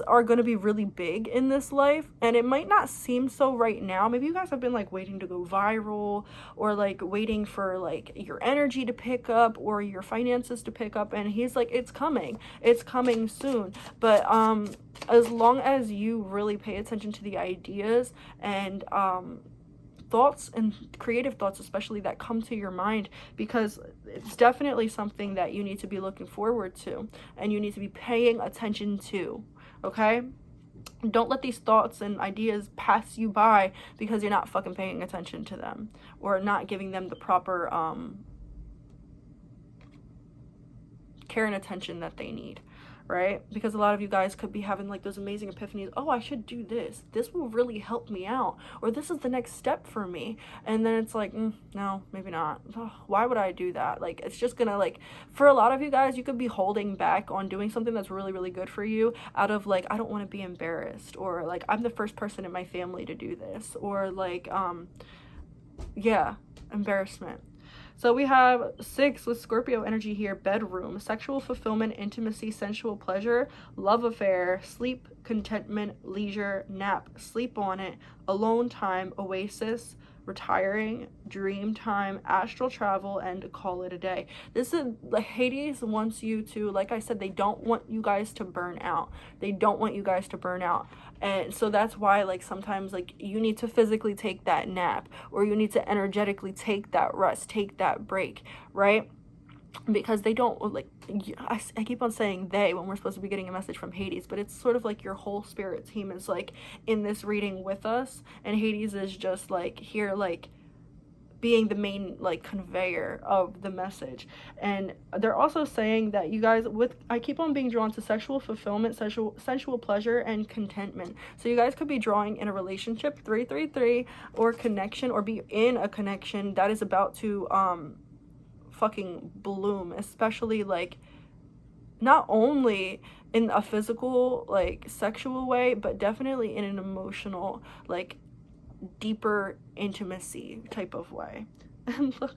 Speaker 1: are going to be really big in this life, and it might not seem so right now. Maybe you guys have been, like, waiting to go viral, or, like, waiting for, like, your energy to pick up or your finances to pick up, and he's like, it's coming soon. But as long as you really pay attention to the ideas and thoughts and creative thoughts, especially, that come to your mind, because it's definitely something that you need to be looking forward to and you need to be paying attention to. Okay, don't let these thoughts and ideas pass you by because you're not fucking paying attention to them or not giving them the proper care and attention that they need. Right? Because a lot of you guys could be having, like, those amazing epiphanies. Oh, I should do this. This will really help me out. Or this is the next step for me. And then it's like, no, maybe not. Oh, why would I do that? Like, it's just gonna, like, for a lot of you guys, you could be holding back on doing something that's really, really good for you out of, like, I don't want to be embarrassed. Or, like, I'm the first person in my family to do this. Or, like, yeah, embarrassment. So we have 6 with Scorpio energy here. Bedroom, sexual fulfillment, intimacy, sensual pleasure, love affair, sleep, contentment, leisure, nap, sleep on it, alone time, oasis, retiring, dream time, astral travel, and call it a day. This is, like, Hades wants you to, like I said, they don't want you guys to burn out. They don't want you guys to burn out. And so that's why, like, sometimes, like, you need to physically take that nap, or you need to energetically take that rest, take that break, right? Because they don't, like, I keep on saying they when we're supposed to be getting a message from Hades, but it's sort of like your whole spirit team is, like, in this reading with us, and Hades is just, like, here, like, being the main, like, conveyor of the message. And they're also saying that you guys, I keep on being drawn to sexual fulfillment, sensual pleasure, and contentment. So you guys could be drawing in a relationship, 333, or connection, or be in a connection that is about to fucking bloom, especially, like, not only in a physical, like, sexual way, but definitely in an emotional, like, deeper intimacy type of way. And look,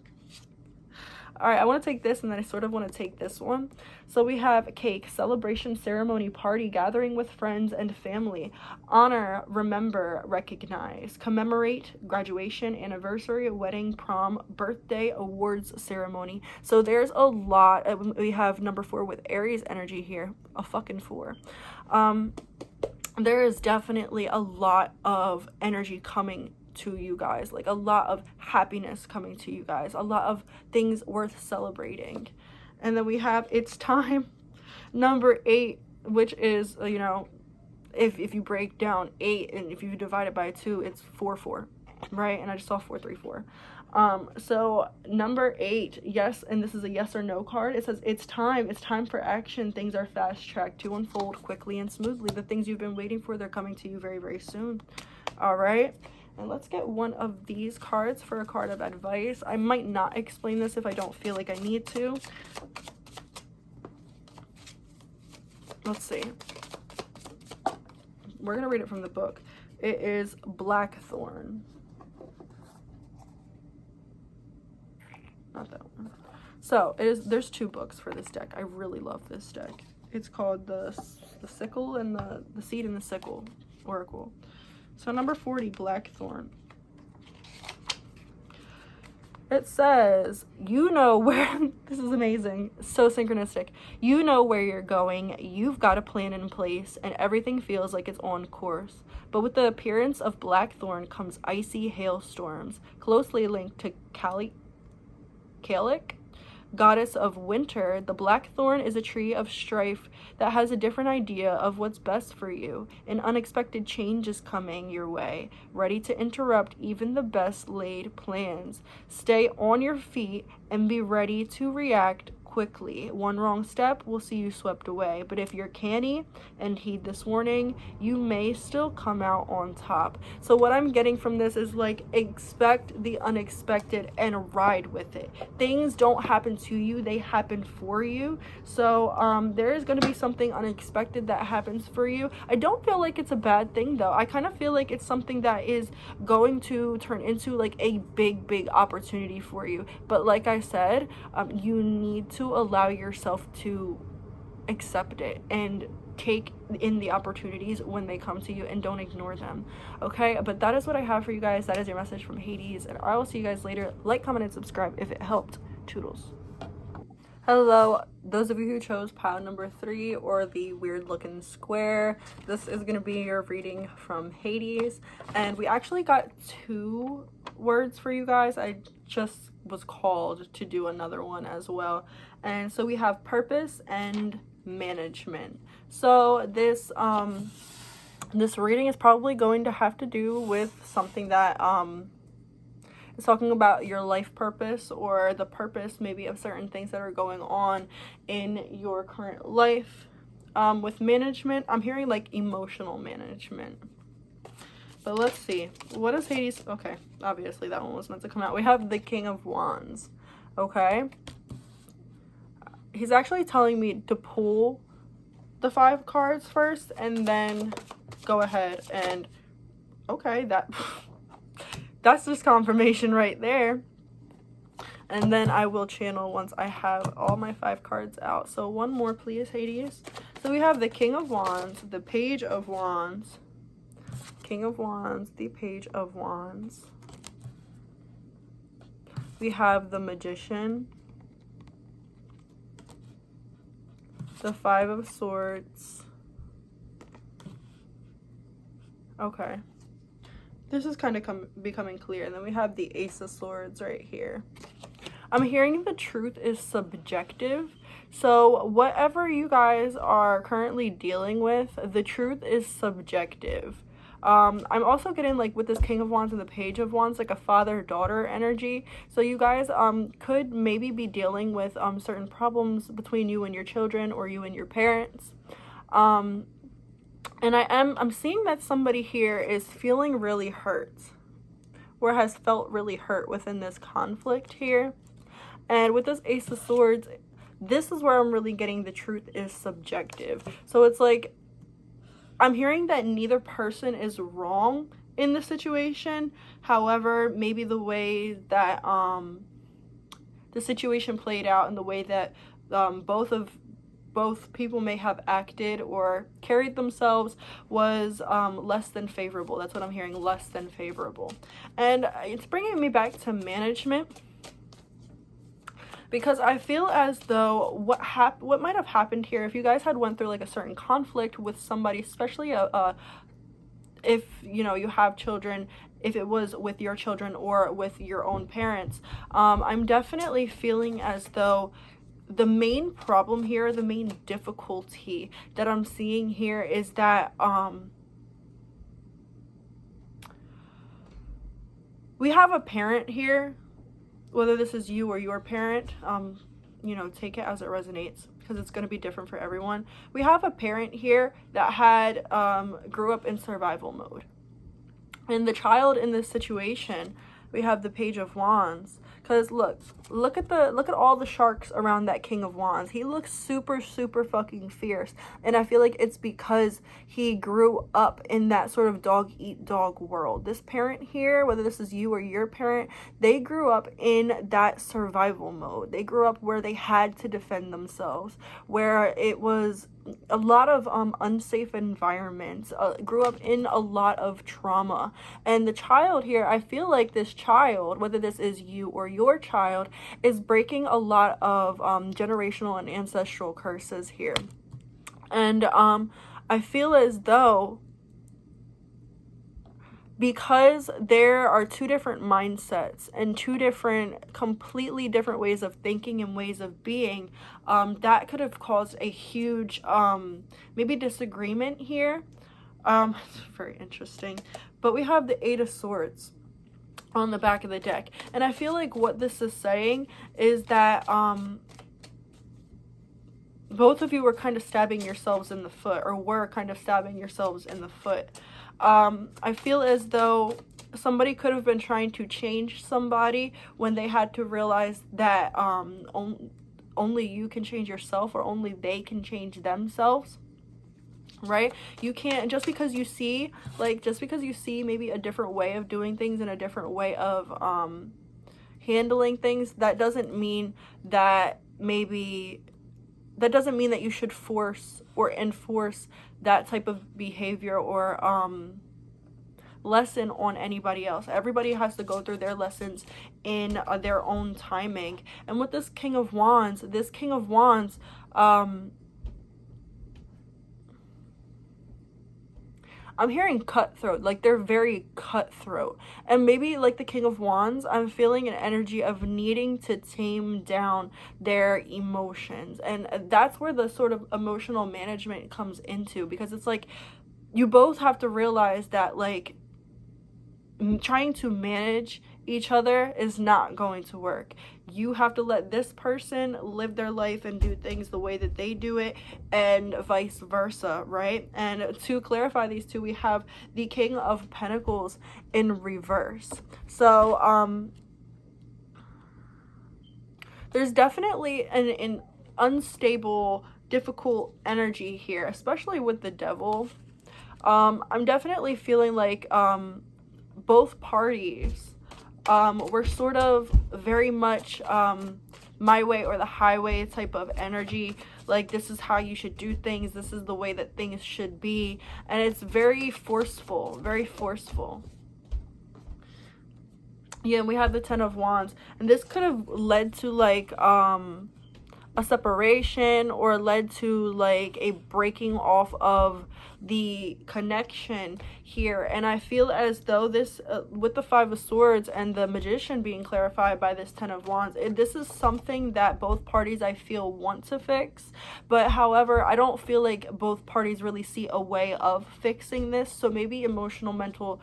Speaker 1: all right, I want to take this, and then I sort of want to take this one. So we have cake, celebration, ceremony, party, gathering with friends and family, honor, remember, recognize, commemorate, graduation, anniversary, wedding, prom, birthday, awards ceremony. So there's a lot. We have number 4 with Aries energy here, a fucking 4. There is definitely a lot of energy coming to you guys, like a lot of happiness coming to you guys, a lot of things worth celebrating. And then we have it's time, number 8, which is, you know, if you break down 8 and if you divide it by 2, it's 4-4, right? And I just saw 4-3-4. So number 8, yes, and this is a yes or no card. It says it's time for action. Things are fast tracked to unfold quickly and smoothly. The things you've been waiting for, they're coming to you very, very soon. All right. And let's get one of these cards for a card of advice. I might not explain this if I don't feel like I need to. Let's see. We're going to read it from the book. It is Blackthorn. Not that one. So, there's 2 books for this deck. I really love this deck. It's called the Sickle and the Seed and the Sickle Oracle. So number 40, Blackthorn. It says, you know where, this is amazing, so synchronistic. You know where you're going, you've got a plan in place, and everything feels like it's on course. But with the appearance of Blackthorn comes icy hailstorms, closely linked to Kalik, goddess of winter. The blackthorn is a tree of strife that has a different idea of what's best for you. An unexpected change is coming your way, ready to interrupt even the best laid plans. Stay on your feet and be ready to react quickly. One wrong step will see you swept away, but if you're canny and heed this warning, you may still come out on top. So what I'm getting from this is like, expect the unexpected and ride with it. Things don't happen to you, they happen for you. So there is going to be something unexpected that happens for you. I don't feel like it's a bad thing though. I kind of feel like it's something that is going to turn into like a big opportunity for you. But like I said, you need to allow yourself to accept it and take in the opportunities when they come to you and don't ignore them. Okay, but that is what I have for you guys. That is your message from Hades, and I will see you guys later. Like, comment, and subscribe if it helped. Toodles. Hello, those of you who chose pile number 3 or the weird looking square. This is going to be your reading from Hades, and we actually got 2 words for you guys. I just was called to do another one as well. And so we have purpose and management. So this this reading is probably going to have to do with something that is talking about your life purpose, or the purpose maybe of certain things that are going on in your current life. With management, I'm hearing like emotional management. But let's see. What is Hades? Okay, obviously that one was meant to come out. We have the King of Wands. Okay. He's actually telling me to pull the 5 cards first and then go ahead and... Okay, that's just confirmation right there. And then I will channel once I have all my 5 cards out. So one more, please, Hades. So we have the King of Wands, the Page of Wands, King of Wands, the Page of Wands. We have the Magician, the 5 of Swords. Okay. This is kind of becoming clear. And then we have the Ace of Swords right here. I'm hearing the truth is subjective. So whatever you guys are currently dealing with, the truth is subjective. I'm also getting, like, with this King of Wands and the Page of Wands, like a father-daughter energy. So you guys could maybe be dealing with certain problems between you and your children, or you and your parents. And I'm seeing that somebody here is feeling really hurt, or has felt really hurt within this conflict here. And with this Ace of Swords, this is where I'm really getting the truth is subjective. So it's like, I'm hearing that neither person is wrong in the situation. However, maybe the way that the situation played out and the way that both people may have acted or carried themselves was less than favorable. That's what I'm hearing, less than favorable. And it's bringing me back to management, because I feel as though what might have happened here, if you guys had went through like a certain conflict with somebody, especially if you have children, if it was with your children or with your own parents, I'm definitely feeling as though the main problem here, the main difficulty that I'm seeing here is that we have a parent here. Whether this is you or your parent, take it as it resonates, because it's going to be different for everyone. We have a parent here that grew up in survival mode. And the child in this situation, we have the Page of Wands. Because look at all the sharks around that King of Wands. He looks super, super fucking fierce. And I feel like it's because he grew up in that sort of dog-eat-dog world. This parent here, whether this is you or your parent, they grew up in that survival mode. They grew up where they had to defend themselves, where it was a lot of unsafe environments, grew up in a lot of trauma. And the child here, I feel like this child, whether this is you or your child, is breaking a lot of generational and ancestral curses here. And I feel as though, because there are two different mindsets and two completely different ways of thinking and ways of being, that could have caused a huge maybe disagreement here. It's very interesting. But we have the Eight of Swords on the back of the deck, and I feel like what this is saying is that both of you were kind of stabbing yourselves in the foot, or were kind of stabbing yourselves in the foot. I feel as though somebody could have been trying to change somebody when they had to realize that only you can change yourself, or only they can change themselves, right? You can't, just because you see maybe a different way of doing things and a different way of handling things, that doesn't mean that you should force or enforce that type of behavior or lesson on anybody else. Everybody has to go through their lessons in their own timing. And with this King of Wands, I'm hearing cutthroat, like they're very cutthroat. And maybe like the King of Wands, I'm feeling an energy of needing to tame down their emotions. And that's where the sort of emotional management comes into, because it's like you both have to realize that like trying to manage each other is not going to work. You have to let this person live their life and do things the way that they do it, and vice versa, right? And to clarify these two, we have the King of Pentacles in reverse. So there's definitely an unstable, difficult energy here, especially with the Devil. I'm definitely feeling like both parties were sort of very much my way or the highway type of energy. Like, this is how you should do things, this is the way that things should be, and it's very forceful, very forceful. Yeah, and we have the Ten of Wands, and this could have led to like a separation, or led to like a breaking off of the connection here. And I feel as though this with the Five of Swords and the Magician being clarified by this Ten of Wands, this is something that both parties, I feel, want to fix. But however, I don't feel like both parties really see a way of fixing this. So maybe emotional, mental,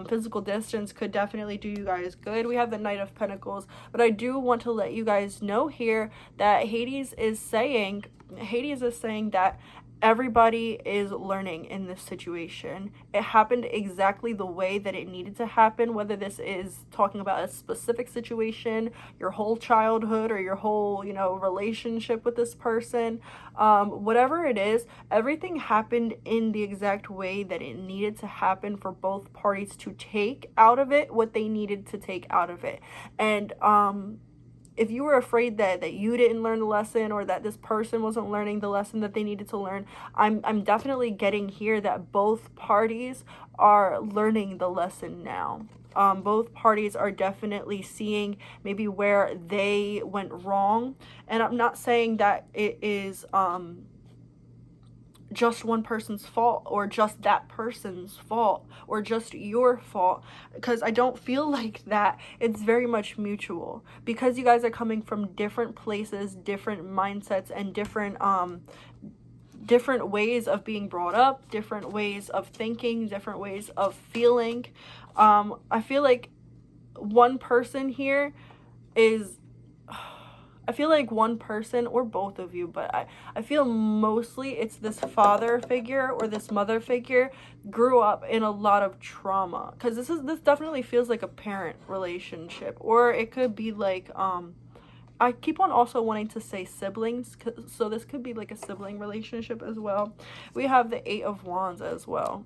Speaker 1: physical distance could definitely do you guys good. We have the Knight of Pentacles, but I do want to let you guys know here that Hades is saying that everybody is learning in this situation. It happened exactly the way that it needed to happen, whether this is talking about a specific situation, your whole childhood, or your whole, relationship with this person. Whatever it is, everything happened in the exact way that it needed to happen for both parties to take out of it what they needed to take out of it. And if you were afraid that you didn't learn the lesson, or that this person wasn't learning the lesson that they needed to learn, I'm definitely getting here that both parties are learning the lesson now. Both parties are definitely seeing maybe where they went wrong. And I'm not saying that it is just one person's fault, or just that person's fault, or just your fault, because I don't feel like that. It's very much mutual, because you guys are coming from different places, different mindsets, and different ways of being brought up, different ways of thinking, different ways of feeling. I feel like one person here is I feel like one person or both of you, but I feel mostly it's this father figure or this mother figure grew up in a lot of trauma, because this definitely feels like a parent relationship, or it could be like I keep on also wanting to say siblings, so this could be like a sibling relationship as well. We have the 8 of Wands as well.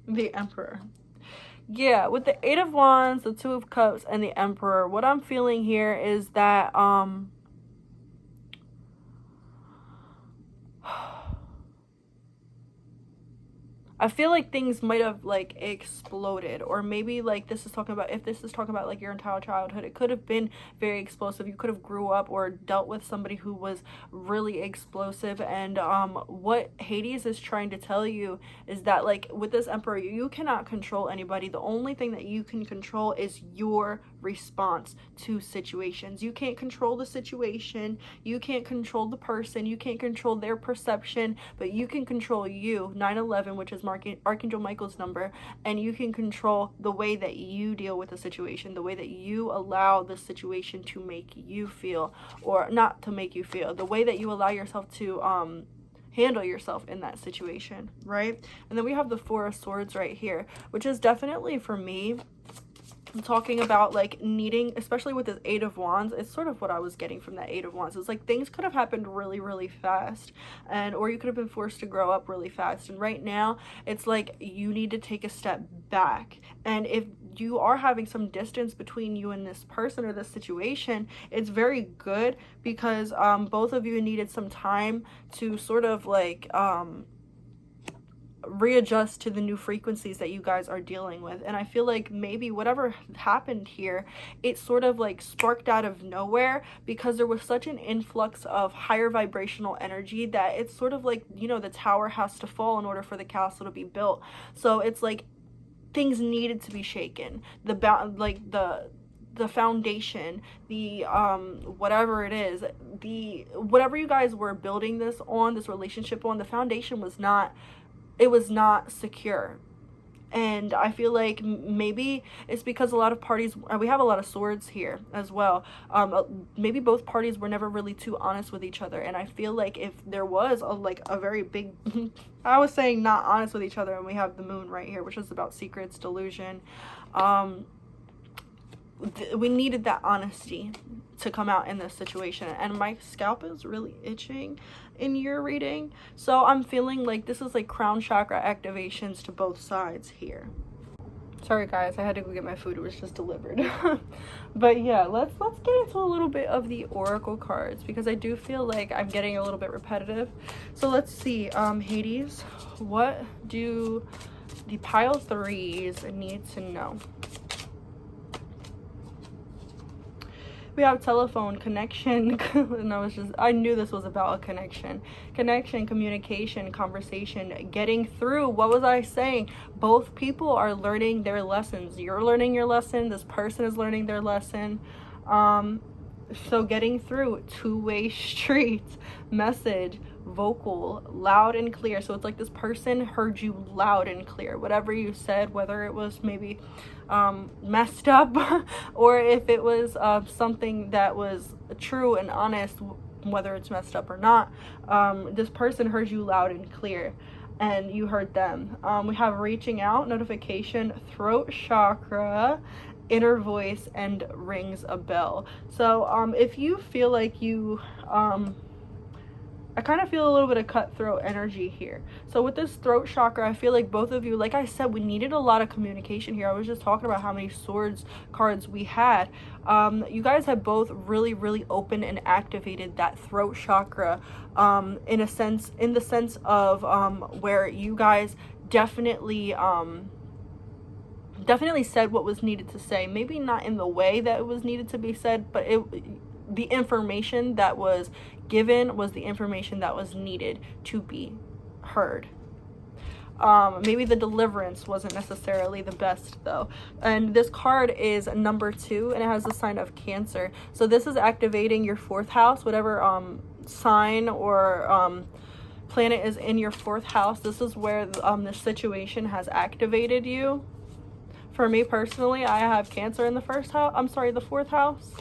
Speaker 1: The Emperor. Yeah, with the 8 of Wands, the 2 of Cups, and the Emperor, what I'm feeling here is that I feel like things might have like exploded, or maybe like this is talking about, if this is talking about like your entire childhood, it could have been very explosive. You could have grew up or dealt with somebody who was really explosive. And what Hades is trying to tell you is that like with this Emperor, you cannot control anybody. The only thing that you can control is your response to situations. You can't control the situation, you can't control the person, you can't control their perception, but you can control you, 911, which is Archangel Michael's number, and you can control the way that you deal with the situation, the way that you allow the situation to make you feel, or not to make you feel, the way that you allow yourself to handle yourself in that situation, right? And then we have the 4 of Swords right here, which is definitely, for me, I'm talking about like needing, especially with this 8 of Wands, it's sort of what I was getting from that 8 of Wands. It's like things could have happened really, really fast, and or you could have been forced to grow up really fast. And right now, it's like you need to take a step back. And if you are having some distance between you and this person or this situation, it's very good, because both of you needed some time to sort of like readjust to the new frequencies that you guys are dealing with. And I feel like maybe whatever happened here, it sort of like sparked out of nowhere, because there was such an influx of higher vibrational energy that it's sort of like, you know, the tower has to fall in order for the castle to be built. So it's like things needed to be shaken, the foundation, the whatever it is, whatever you guys were building this on, this relationship on, the foundation was not, it was not secure. And I feel like maybe it's because a lot of parties, we have a lot of swords here as well, maybe both parties were never really too honest with each other. And I feel like if there was a very big I was saying not honest with each other, and we have the Moon right here, which is about secrets, delusion. We needed that honesty to come out in this situation, and my scalp is really itching in your reading, so I'm feeling like this is like crown chakra activations to both sides here. Sorry guys, I had to go get my food, it was just delivered. But yeah, let's get into a little bit of the oracle cards, because I do feel like I'm getting a little bit repetitive. So let's see, Hades, what do the pile 3s need to know? We have telephone, connection, and I knew this was about a connection, communication, conversation, getting through. What was I saying? Both people are learning their lessons. You're learning your lesson, this person is learning their lesson. So getting through, two-way street, message, vocal, loud and clear. So it's like this person heard you loud and clear, whatever you said, whether it was maybe messed up or if it was something that was true and honest, whether it's messed up or not. This person heard you loud and clear, and you heard them. We have reaching out, notification, throat chakra, inner voice, and rings a bell. So if you feel like you I kind of feel a little bit of cutthroat energy here. So with this throat chakra, I feel like both of you, like I said, we needed a lot of communication here. I was just talking about how many swords cards we had. You guys have both really, really opened and activated that throat chakra in the sense of where you guys definitely said what was needed to say. Maybe not in the way that it was needed to be said, but the information that was given was the information that was needed to be heard. Maybe the deliverance wasn't necessarily the best though. And this card is number 2, and it has the sign of Cancer. So this is activating your 4th house, whatever sign or planet is in your 4th house. This is where this situation has activated you. For me personally, I have Cancer in the 1st house. I'm sorry, the 4th house.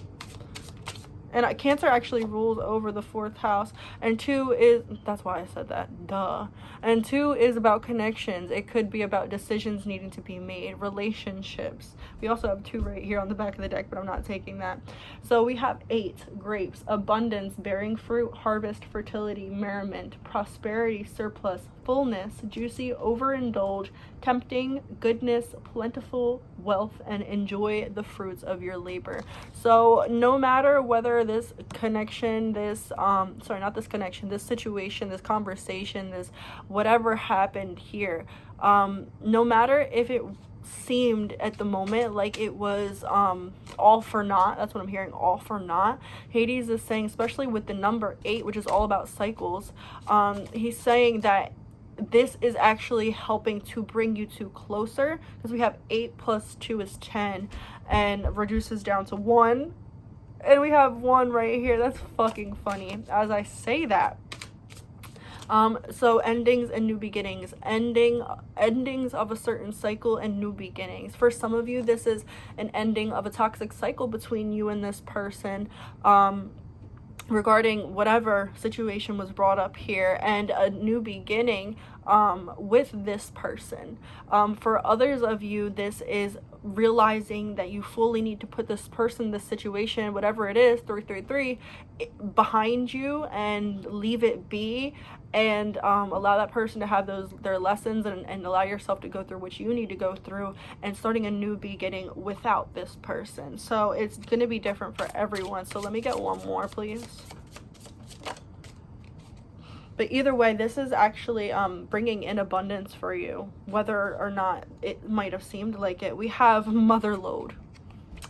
Speaker 1: And Cancer actually rules over the 4th house. And 2 is, that's why I said that, duh. And 2 is about connections. It could be about decisions needing to be made, relationships. We also have 2 right here on the back of the deck, but I'm not taking that. So we have 8, grapes, abundance, bearing fruit, harvest, fertility, merriment, prosperity, surplus, fullness, juicy, overindulge, tempting, goodness, plentiful, wealth, and enjoy the fruits of your labor. So no matter whether this connection, this this situation, this conversation, this whatever happened here, no matter if it seemed at the moment like it was all for naught, that's what I'm hearing, all for naught. Hades is saying, especially with the number 8, which is all about cycles, he's saying that this is actually helping to bring you two closer, because we have 8 plus 2 is 10 and reduces down to 1, and we have 1 right here. That's fucking funny as I say that. So endings and new beginnings, endings of a certain cycle and new beginnings. For some of you, this is an ending of a toxic cycle between you and this person, regarding whatever situation was brought up here, and a new beginning with this person. For others of you, this is realizing that you fully need to put this person, this situation, whatever it is, 333, behind you and leave it be, and allow that person to have their lessons, and allow yourself to go through what you need to go through, and starting a new beginning without this person. So it's going to be different for everyone. So let me get one more, please. But either way, this is actually bringing in abundance for you, whether or not it might have seemed like it. We have motherlode,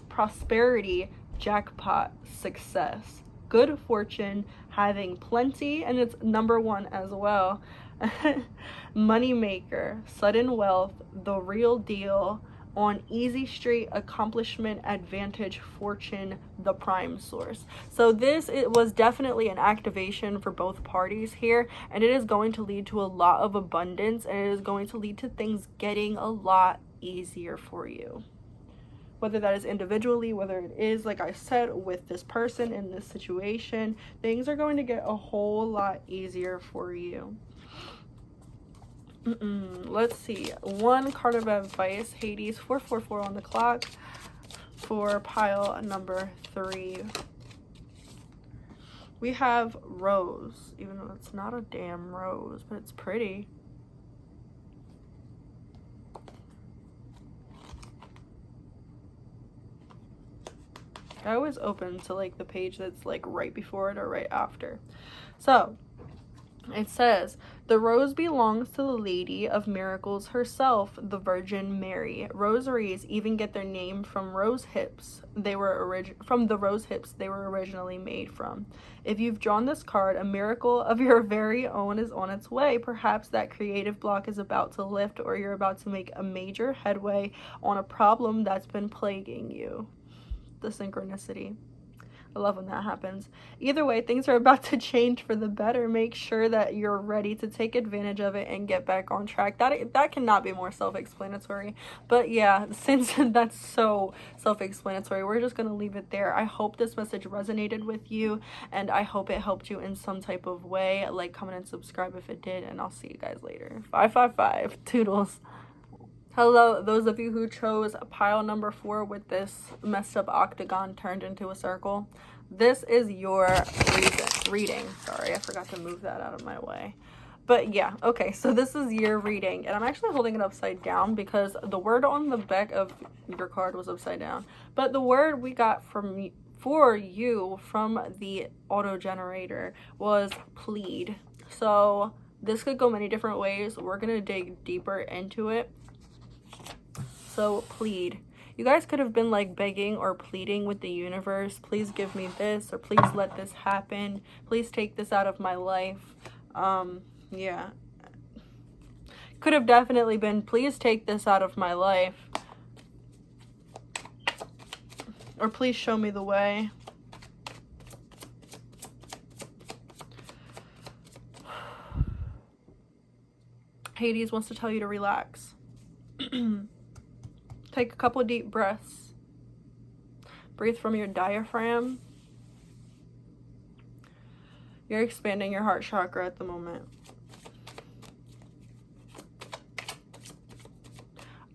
Speaker 1: prosperity, jackpot, success, good fortune, having plenty, and it's number 1 as well. Money maker, sudden wealth, the real deal, on easy street, accomplishment, advantage, fortune, the prime source. So this, it was definitely an activation for both parties here, and it is going to lead to a lot of abundance, and it is going to lead to things getting a lot easier for you. Whether that is individually, whether it is, like I said, with this person in this situation, things are going to get a whole lot easier for you. Let's see. 1 card of advice, Hades, 444 on the clock for pile number 3. We have rose, even though it's not a damn rose, but it's pretty. I always open to like the page that's like right before it or right after. So it says, the rose belongs to the Lady of Miracles herself, the Virgin Mary. Rosaries even get their name from rose hips. They were from the rose hips they were originally made from. If you've drawn this card, a miracle of your very own is on its way. Perhaps that creative block is about to lift, or you're about to make a major headway on a problem that's been plaguing you. The synchronicity. I love when that happens. Either way, things are about to change for the better. Make sure that you're ready to take advantage of it and get back on track. That cannot be more self-explanatory. But yeah, since that's so self-explanatory, we're just going to leave it there. I hope this message resonated with you, and I hope it helped you in some type of way. Like, comment, and subscribe if it did, and I'll see you guys later. 555. Toodles. Hello, those of you who chose pile number 4 with this messed up octagon turned into a circle. This is your reading. Sorry, I forgot to move that out of my way. But yeah, okay, so this is your reading. And I'm actually holding it upside down because the word on the back of your card was upside down. But the word we got for you from the auto generator was plead. So this could go many different ways. We're going to dig deeper into it. So plead. You guys could have been like begging or pleading with the universe. Please give me this, or please let this happen. Please take this out of my life. Yeah. Could have definitely been, please take this out of my life. Or please show me the way. Hades wants to tell you to relax. Take a couple deep breaths. Breathe from your diaphragm. You're expanding your heart chakra at the moment.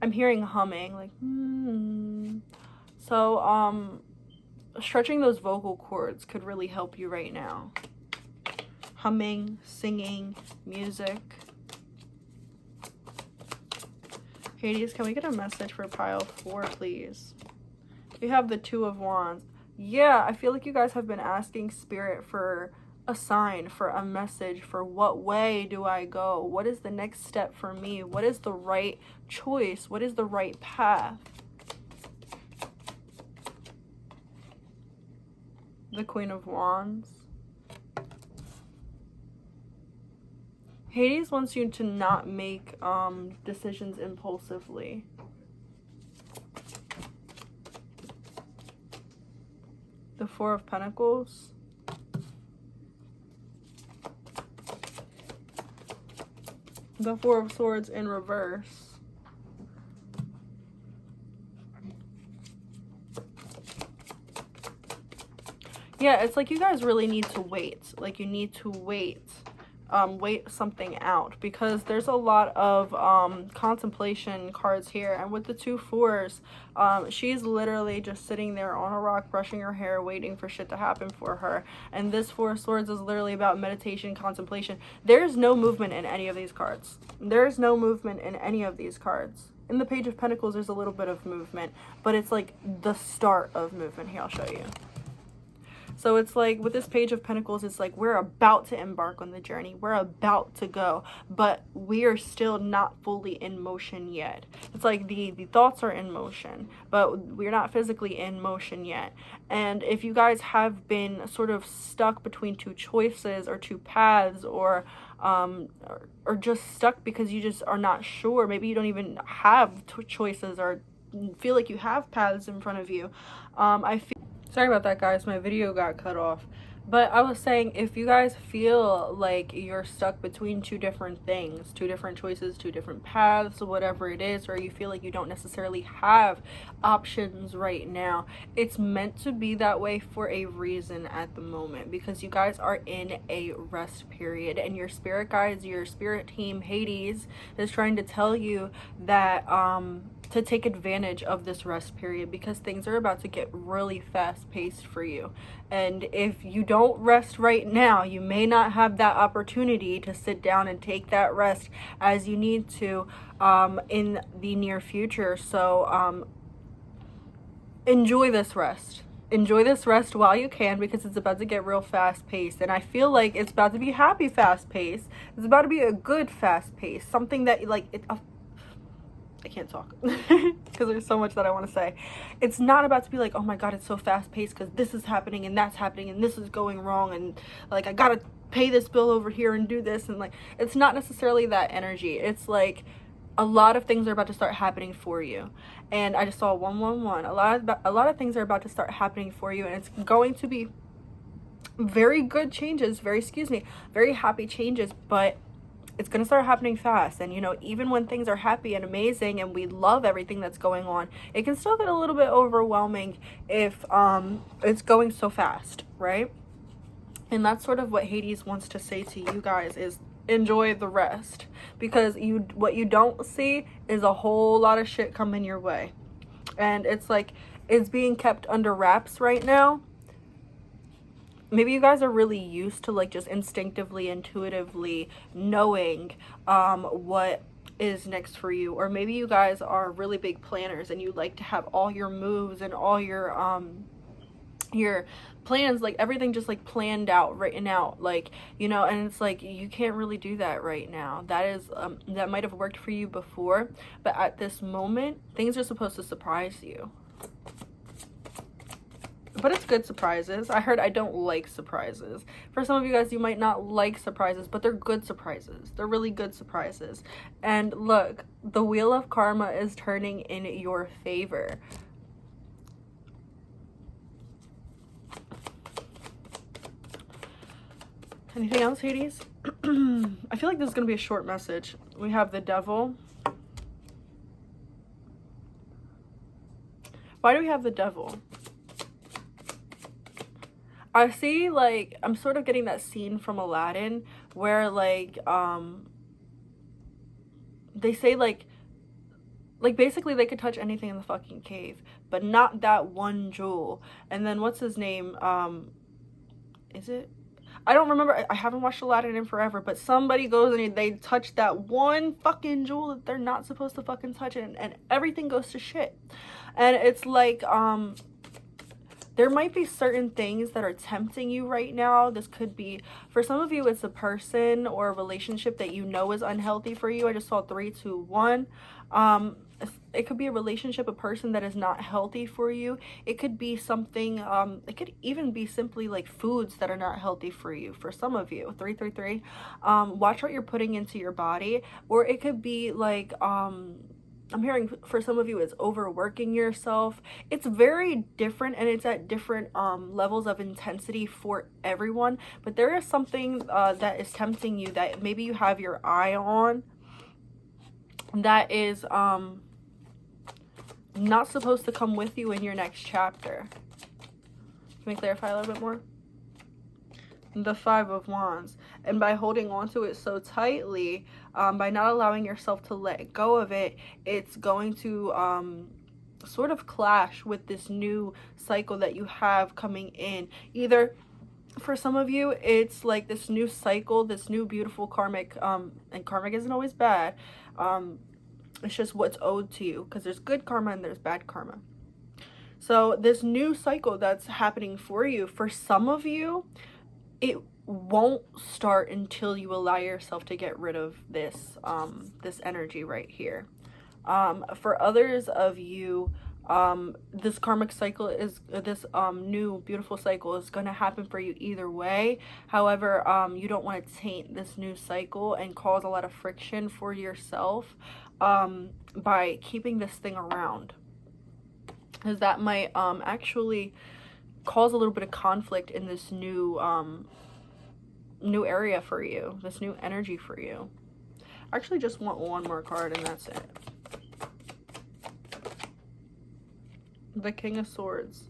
Speaker 1: I'm hearing humming, like, So, stretching those vocal cords could really help you right now. Humming, singing, music. Hades, can we get a message for pile 4, please? You have the 2 of Wands. Yeah, I feel like you guys have been asking Spirit for a sign, for a message, for what way do I go? What is the next step for me? What is the right choice? What is the right path? The Queen of Wands. Hades wants you to not make decisions impulsively. The 4 of Pentacles. The 4 of Swords in reverse. Yeah, it's like you guys really need to wait. Like, you need to wait. Wait something out, because there's a lot of contemplation cards here. And with the 2 4s, she's literally just sitting there on a rock, brushing her hair, waiting for shit to happen for her. And this 4 of Swords is literally about meditation, contemplation. There's no movement in any of these cards. There's no movement in any of these cards. In the Page of Pentacles, there's a little bit of movement, but it's like the start of movement. Here, I'll show you. So it's like with this Page of Pentacles, it's like we're about to embark on the journey. We're about to go, but we are still not fully in motion yet. It's like the thoughts are in motion, but we're not physically in motion yet. And if you guys have been sort of stuck between 2 choices or 2 paths, or just stuck because you just are not sure, maybe you don't even have choices or feel like you have paths in front of you, I feel... Sorry about that, guys. My video got cut off. But I was saying, if you guys feel like you're stuck between 2 different things, 2 different choices, 2 different paths, whatever it is, or you feel like you don't necessarily have options right now, it's meant to be that way for a reason at the moment, because you guys are in a rest period, and your spirit guides, your spirit team, Hades, is trying to tell you that to take advantage of this rest period, because things are about to get really fast-paced for you. And if you don't rest right now, you may not have that opportunity to sit down and take that rest as you need to in the near future. So enjoy this rest. Enjoy this rest while you can, because it's about to get real fast-paced. And I feel like it's about to be happy fast-paced. It's about to be a good fast-paced. Something that, like, I can't talk because there's so much that I want to say. It's not about to be like, oh my god, it's so fast-paced because this is happening and that's happening and this is going wrong, and like I gotta pay this bill over here and do this, and like it's not necessarily that energy. It's like a lot of things are about to start happening for you. And I just saw 111. A lot of things are about to start happening for you, and it's going to be very good changes, very happy changes, but it's going to start happening fast. And you know, even when things are happy and amazing and we love everything that's going on, it can still get a little bit overwhelming if it's going so fast, right? And that's sort of what Hades wants to say to you guys, is enjoy the rest, because what you don't see is a whole lot of shit coming your way, and it's like it's being kept under wraps right now. Maybe you guys are really used to like just instinctively, intuitively knowing what is next for you, or maybe you guys are really big planners and you like to have all your moves and all your plans, like everything just like planned out, written out, like, you know, and it's like you can't really do that right now. That is that might have worked for you before, but at this moment things are supposed to surprise you. But it's good surprises. I heard I don't like surprises. For some of you guys, you might not like surprises, but they're good surprises. They're really good surprises. And look, the wheel of karma is turning in your favor. Anything else, Hades? I feel like this is going to be a short message. We have the Devil. Why do we have the Devil? I see, like, I'm sort of getting that scene from Aladdin where, like, they say, like, basically they could touch anything in the fucking cave, but not that one jewel. And then what's his name? Is it? I don't remember. I haven't watched Aladdin in forever, but somebody goes and they touch that one fucking jewel that they're not supposed to fucking touch, and everything goes to shit. And it's like, there might be certain things that are tempting you right now. This could be, for some of you, it's a person or a relationship that you know is unhealthy for you. I just saw 3, 2, 1. It could be a relationship, a person that is not healthy for you. It could be something, it could even be simply like foods that are not healthy for you. For some of you, 3, 3, 3. Watch what you're putting into your body. Or it could be like, I'm hearing for some of you it's overworking yourself. It's very different, and it's at different levels of intensity for everyone. But there is something that is tempting you that maybe you have your eye on that is not supposed to come with you in your next chapter. Can we clarify a little bit more? The 5 of Wands. And by holding on to it so tightly, by not allowing yourself to let go of it, it's going to sort of clash with this new cycle that you have coming in. Either for some of you, it's like this new cycle, this new beautiful karmic, and karmic isn't always bad. It's just what's owed to you, because there's good karma and there's bad karma. So this new cycle that's happening for you, for some of you, it won't start until you allow yourself to get rid of this this energy right here. For others of you, this karmic cycle is this new beautiful cycle is going to happen for you either way. However, you don't want to taint this new cycle and cause a lot of friction for yourself by keeping this thing around, because that might actually cause a little bit of conflict in this new new area for you, this new energy for you. I actually just want one more card and that's it. The King of Swords.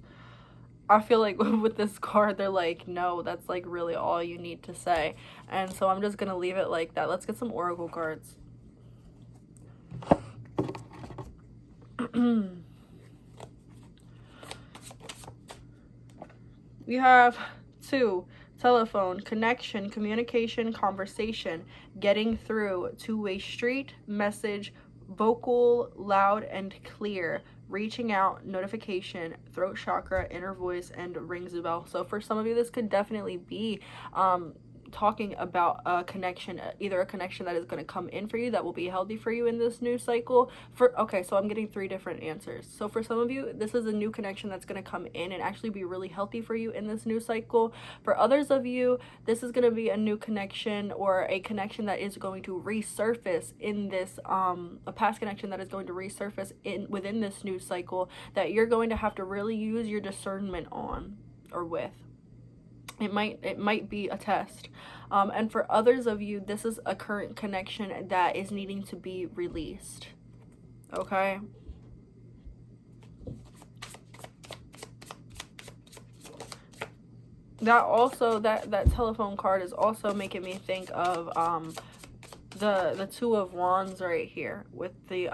Speaker 1: I feel like with this card, they're like, no, that's like really all you need to say. And so I'm just gonna leave it like that. Let's get some oracle cards. We have 2, telephone, connection, communication, conversation, getting through, 2-way street, message, vocal, loud and clear, reaching out, notification, throat chakra, inner voice, and rings a bell. So for some of you, this could definitely be talking about a connection, either a connection that is going to come in for you that will be healthy for you in this new cycle. Okay, so I'm getting 3 different answers. So for some of you, this is a new connection that's going to come in and actually be really healthy for you in this new cycle. For others of you, this is going to be a new connection, or a connection that is going to resurface in this a past connection that is going to resurface within this new cycle, that you're going to have to really use your discernment on or with. It might be a test. And for others of you, this is a current connection that is needing to be released. Okay? That also, that telephone card is also making me think of the 2 of Wands right here with the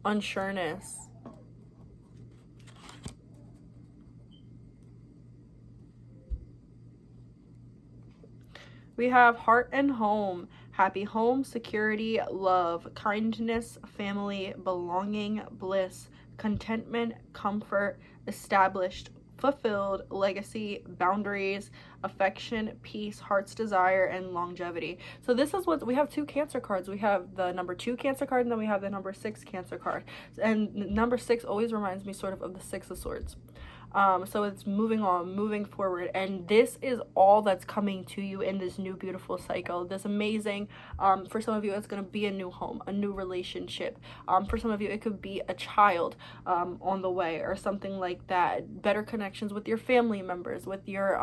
Speaker 1: unsureness. We have heart and home, happy home, security, love, kindness, family, belonging, bliss, contentment, comfort, established, fulfilled, legacy, boundaries, affection, peace, heart's desire, and longevity. So this is what we have. 2 Cancer cards. We have the number 2 Cancer card, and then we have the number 6 Cancer card. And number 6 always reminds me sort of the 6 of Swords. So it's moving on, moving forward, and this is all that's coming to you in this new beautiful cycle. This amazing, for some of you it's going to be a new home, a new relationship. For some of you it could be a child on the way or something like that. Better connections with your family members, with your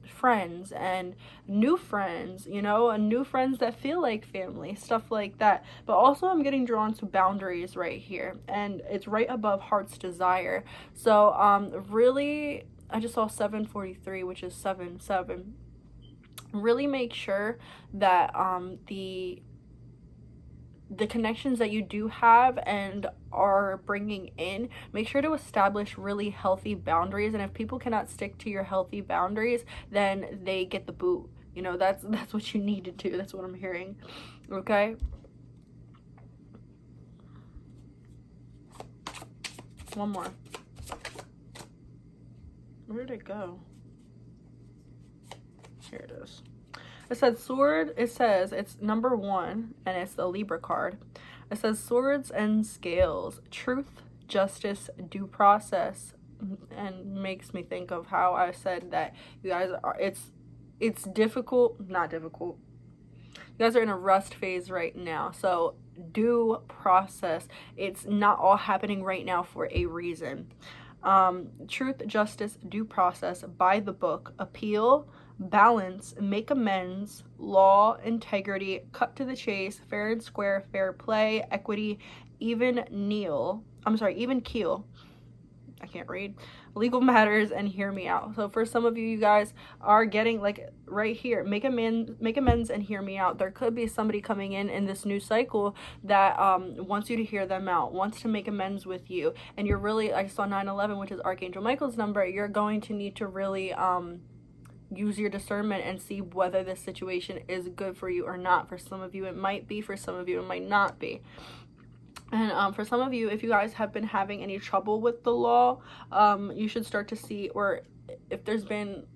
Speaker 1: friends, and new friends, you know, and new friends that feel like family, stuff like that. But also I'm getting drawn to boundaries right here, and it's right above heart's desire. So really, I just saw 743, which is 7-7. Really make sure that the connections that you do have and are bringing in, make sure to establish really healthy boundaries. And if people cannot stick to your healthy boundaries, then they get the boot. You know, that's what you need to do. That's what I'm hearing. Okay. One more. Where did it go? Here it is. It says sword. It says it's number 1, and it's the Libra card. It says swords and scales, truth, justice, due process, and makes me think of how I said that you guys are. It's difficult, not difficult. You guys are in a rust phase right now, so due process. It's not all happening right now for a reason. Truth, justice, due process, by the book, appeal, balance, make amends, law, integrity, cut to the chase, fair and square, fair play, equity, even keel. I can't read. Legal matters, and hear me out. So for some of you, you guys are getting like right here, make amends and hear me out. There could be somebody coming in this new cycle that wants you to hear them out, wants to make amends with you, and you're really, I saw 911, which is Archangel Michael's number. You're going to need to really use your discernment and see whether this situation is good for you or not. For some of you it might be, for some of you it might not be. And for some of you, if you guys have been having any trouble with the law, you should start to see, or if there's been,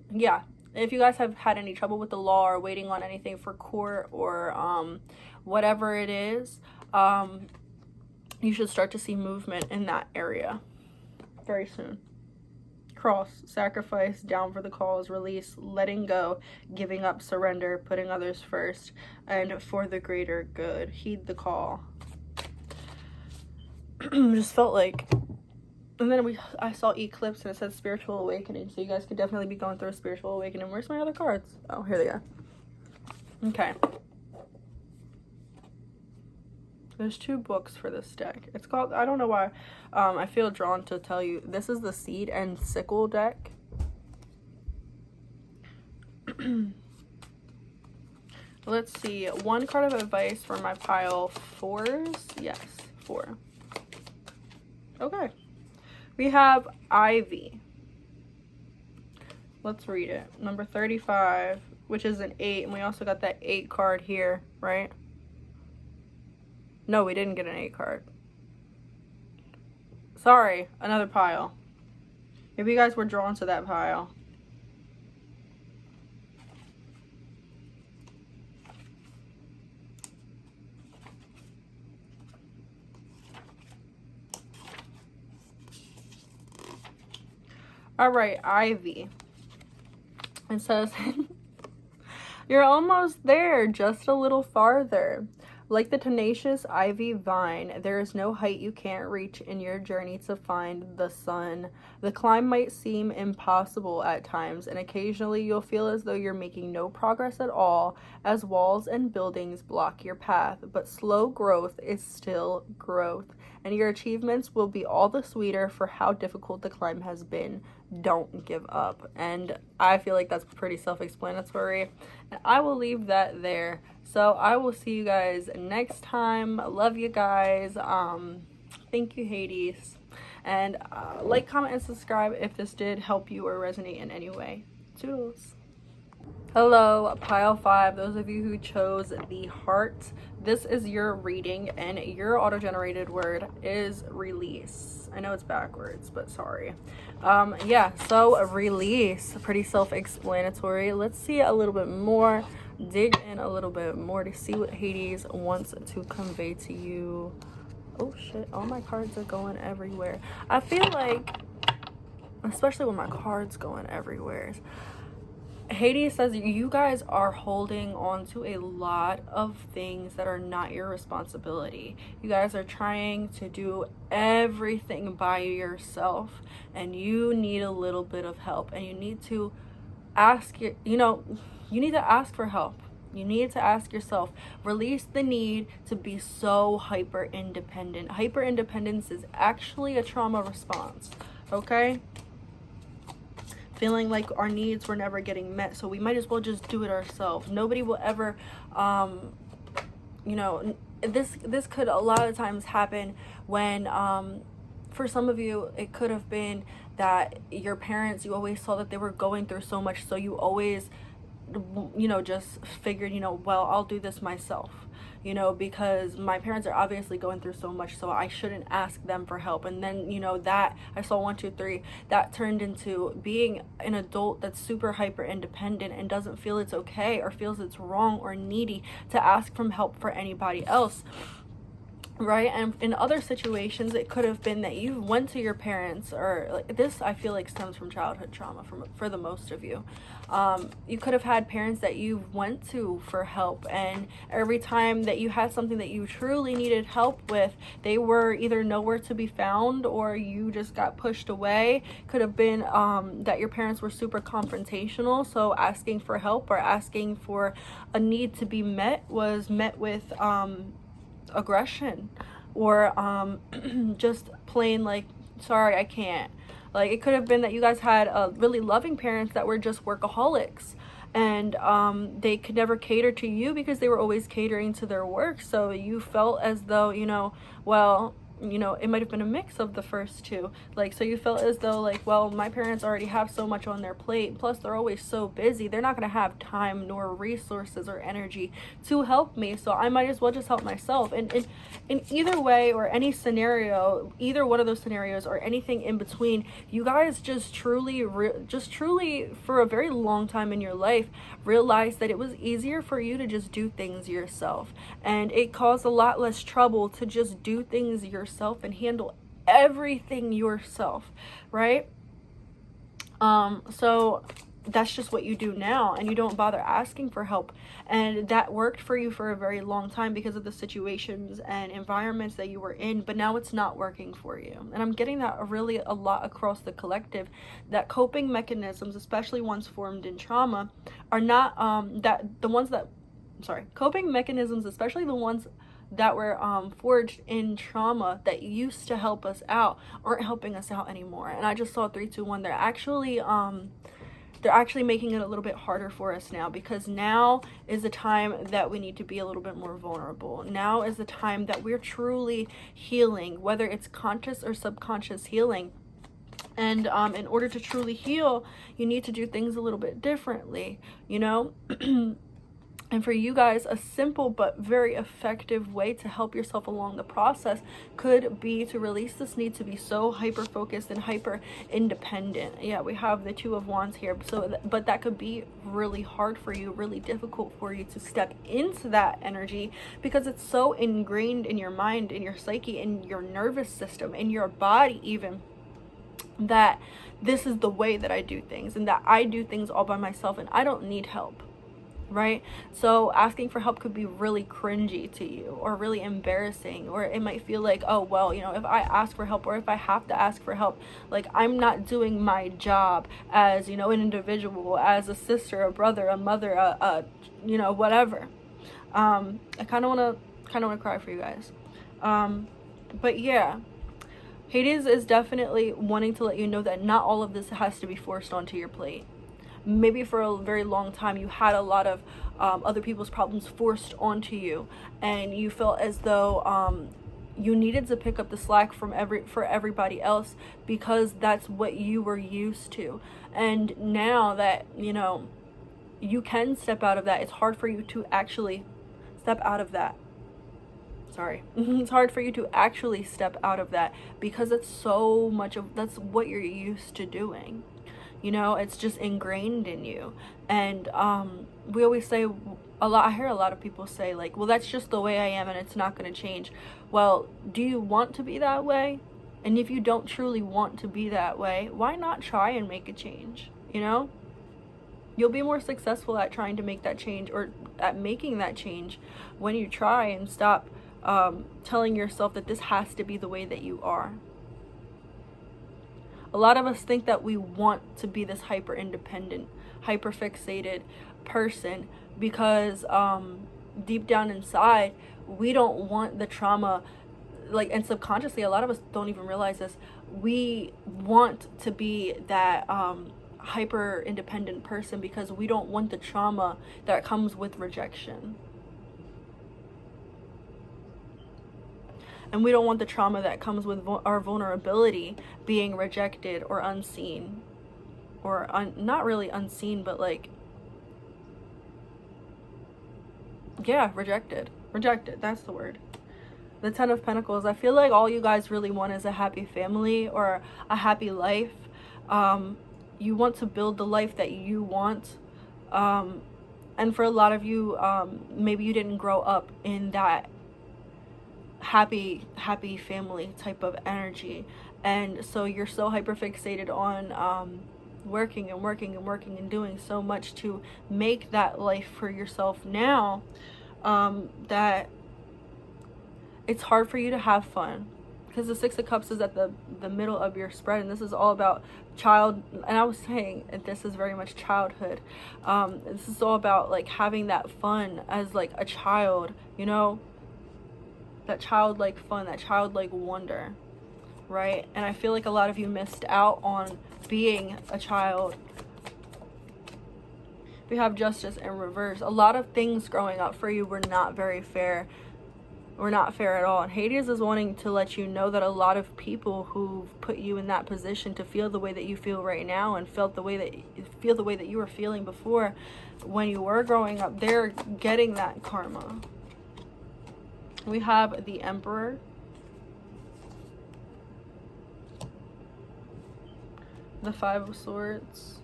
Speaker 1: if you guys have had any trouble with the law or waiting on anything for court or whatever it is, you should start to see movement in that area very soon. Cross, sacrifice, down for the cause, release, letting go, giving up, surrender, putting others first, and for the greater good. Heed the call. Just felt like, and then I saw eclipse and it said spiritual awakening, so you guys could definitely be going through a spiritual awakening. Where's my other cards? Oh, here they are. Okay, there's 2 books for this deck. It's called, I don't know why, I feel drawn to tell you, this is the Seed and Sickle deck. Let's see, 1 card of advice for my pile 4s. Yes, 4. Okay, we have Ivy. Let's read it. Number 35, which is an 8, and we also got that 8 card here, right? No, we didn't get an 8 card. Sorry, another pile. Maybe you guys were drawn to that pile. All right, Ivy. It says, you're almost there, just a little farther. Like the tenacious ivy vine, there is no height you can't reach in your journey to find the sun. The climb might seem impossible at times, and occasionally you'll feel as though you're making no progress at all, as walls and buildings block your path. But slow growth is still growth, and your achievements will be all the sweeter for how difficult the climb has been. Don't give up. And I feel like that's pretty self-explanatory, and I will leave that there. So I will see you guys next time. I love you guys. Thank you, Hades. And like, comment, and subscribe if this did help you or resonate in any way. Toodles. Hello, pile 5. Those of you who chose the heart, this is your reading, and your auto-generated word is release. I know it's backwards, but sorry. Yeah, so release, pretty self-explanatory. Let's see a little bit more, dig in a little bit more to see what Hades wants to convey to you. Oh shit, all my cards are going everywhere. I feel like especially when my card's going everywhere. Hades says you guys are holding on to a lot of things that are not your responsibility. You guys are trying to do everything by yourself, and you need a little bit of help, and you need to ask you need to ask for help. You need to ask yourself, release the need to be so hyper independent. Hyper independence is actually a trauma response, okay? Feeling like our needs were never getting met, so we might as well just do it ourselves. Nobody will ever, this could a lot of times happen when, for some of you, it could have been that your parents, you always saw that they were going through so much, so you always, just figured, well, I'll do this myself. Because my parents are obviously going through so much, so I shouldn't ask them for help. And then, that I saw 1, 2, 3, that turned into being an adult that's super hyper independent and doesn't feel it's okay or feels it's wrong or needy to ask for help for anybody else. Right? And in other situations, it could have been that you went to your parents, or like this, I feel like stems from childhood trauma for the most of you. You could have had parents that you went to for help, and every time that you had something that you truly needed help with, they were either nowhere to be found or you just got pushed away. Could have been that your parents were super confrontational, so asking for help or asking for a need to be met was met with aggression, or just plain like, sorry, I can't. Like, it could have been that you guys had really loving parents that were just workaholics, and they could never cater to you because they were always catering to their work. So you felt as though, well, it might have been a mix of the first two. Like, so you felt as though, like, well, my parents already have so much on their plate, plus they're always so busy, they're not going to have time nor resources or energy to help me, so I might as well just help myself. And in either way, or any scenario, either one of those scenarios or anything in between, you guys just truly for a very long time in your life realized that it was easier for you to just do things yourself, and it caused a lot less trouble to just do things yourself and handle everything yourself, right? So that's just what you do now, and you don't bother asking for help. And that worked for you for a very long time because of the situations and environments that you were in, but now it's not working for you. And I'm getting that really a lot across the collective, that coping mechanisms, especially ones formed in trauma, are not coping mechanisms, especially the ones that were forged in trauma that used to help us out, aren't helping us out anymore. And I just saw 3, 2, 1. They're actually making it a little bit harder for us now, because now is the time that we need to be a little bit more vulnerable. Now is the time that we're truly healing, whether it's conscious or subconscious healing. And in order to truly heal, you need to do things a little bit differently, And for you guys, a simple but very effective way to help yourself along the process could be to release this need to be so hyper focused and hyper independent. Yeah, we have the 2 of Wands here. But that could be really hard for you, really difficult for you to step into that energy, because it's so ingrained in your mind, in your psyche, in your nervous system, in your body even, that this is the way that I do things, and that I do things all by myself and I don't need help. Right? So asking for help could be really cringy to you, or really embarrassing, or it might feel like, oh, well, if I ask for help, or if I have to ask for help, like, I'm not doing my job as, an individual, as a sister, a brother, a mother, whatever. I kind of want to cry for you guys. But yeah, Hades is definitely wanting to let you know that not all of this has to be forced onto your plate. Maybe for a very long time you had a lot of other people's problems forced onto you, and you felt as though you needed to pick up the slack for everybody else, because that's what you were used to. And now that you can step out of that, it's hard for you to actually step out of that. It's hard for you to actually step out of that, because it's so much of that's what you're used to doing. It's just ingrained in you. And we always say I hear a lot of people say, like, well, that's just the way I am and it's not going to change. Well, do you want to be that way? And if you don't truly want to be that way, why not try and make a change? You know, you'll be more successful at trying to make that change, or at making that change, when you try and stop telling yourself that this has to be the way that you are. A lot of us think that we want to be this hyper independent, hyper fixated person because deep down inside, we don't want the trauma. Like, and subconsciously, a lot of us don't even realize this. We want to be that hyper independent person because we don't want the trauma that comes with rejection. And we don't want the trauma that comes with our vulnerability being rejected or unseen. Or not really unseen, but like, yeah, rejected. Rejected, that's the word. The Ten of Pentacles. I feel like all you guys really want is a happy family or a happy life. You want to build the life that you want. And for a lot of you, maybe you didn't grow up in that happy family type of energy. And so you're so hyper fixated on working and doing so much to make that life for yourself now, that it's hard for you to have fun. Because the Six of Cups is at the middle of your spread, and this is all about child. And I was saying this is very much childhood. This is all about like having that fun as like a child, you know, that childlike fun, that childlike wonder, right? And I feel like a lot of you missed out on being a child. We have Justice in reverse. A lot of things growing up for you were not very fair. Or not fair at all. And Hades is wanting to let you know that a lot of people who've put you in that position to feel the way that you feel right now, and feel the way that you were feeling before when you were growing up, they're getting that karma. We have the Emperor. The Five of Swords.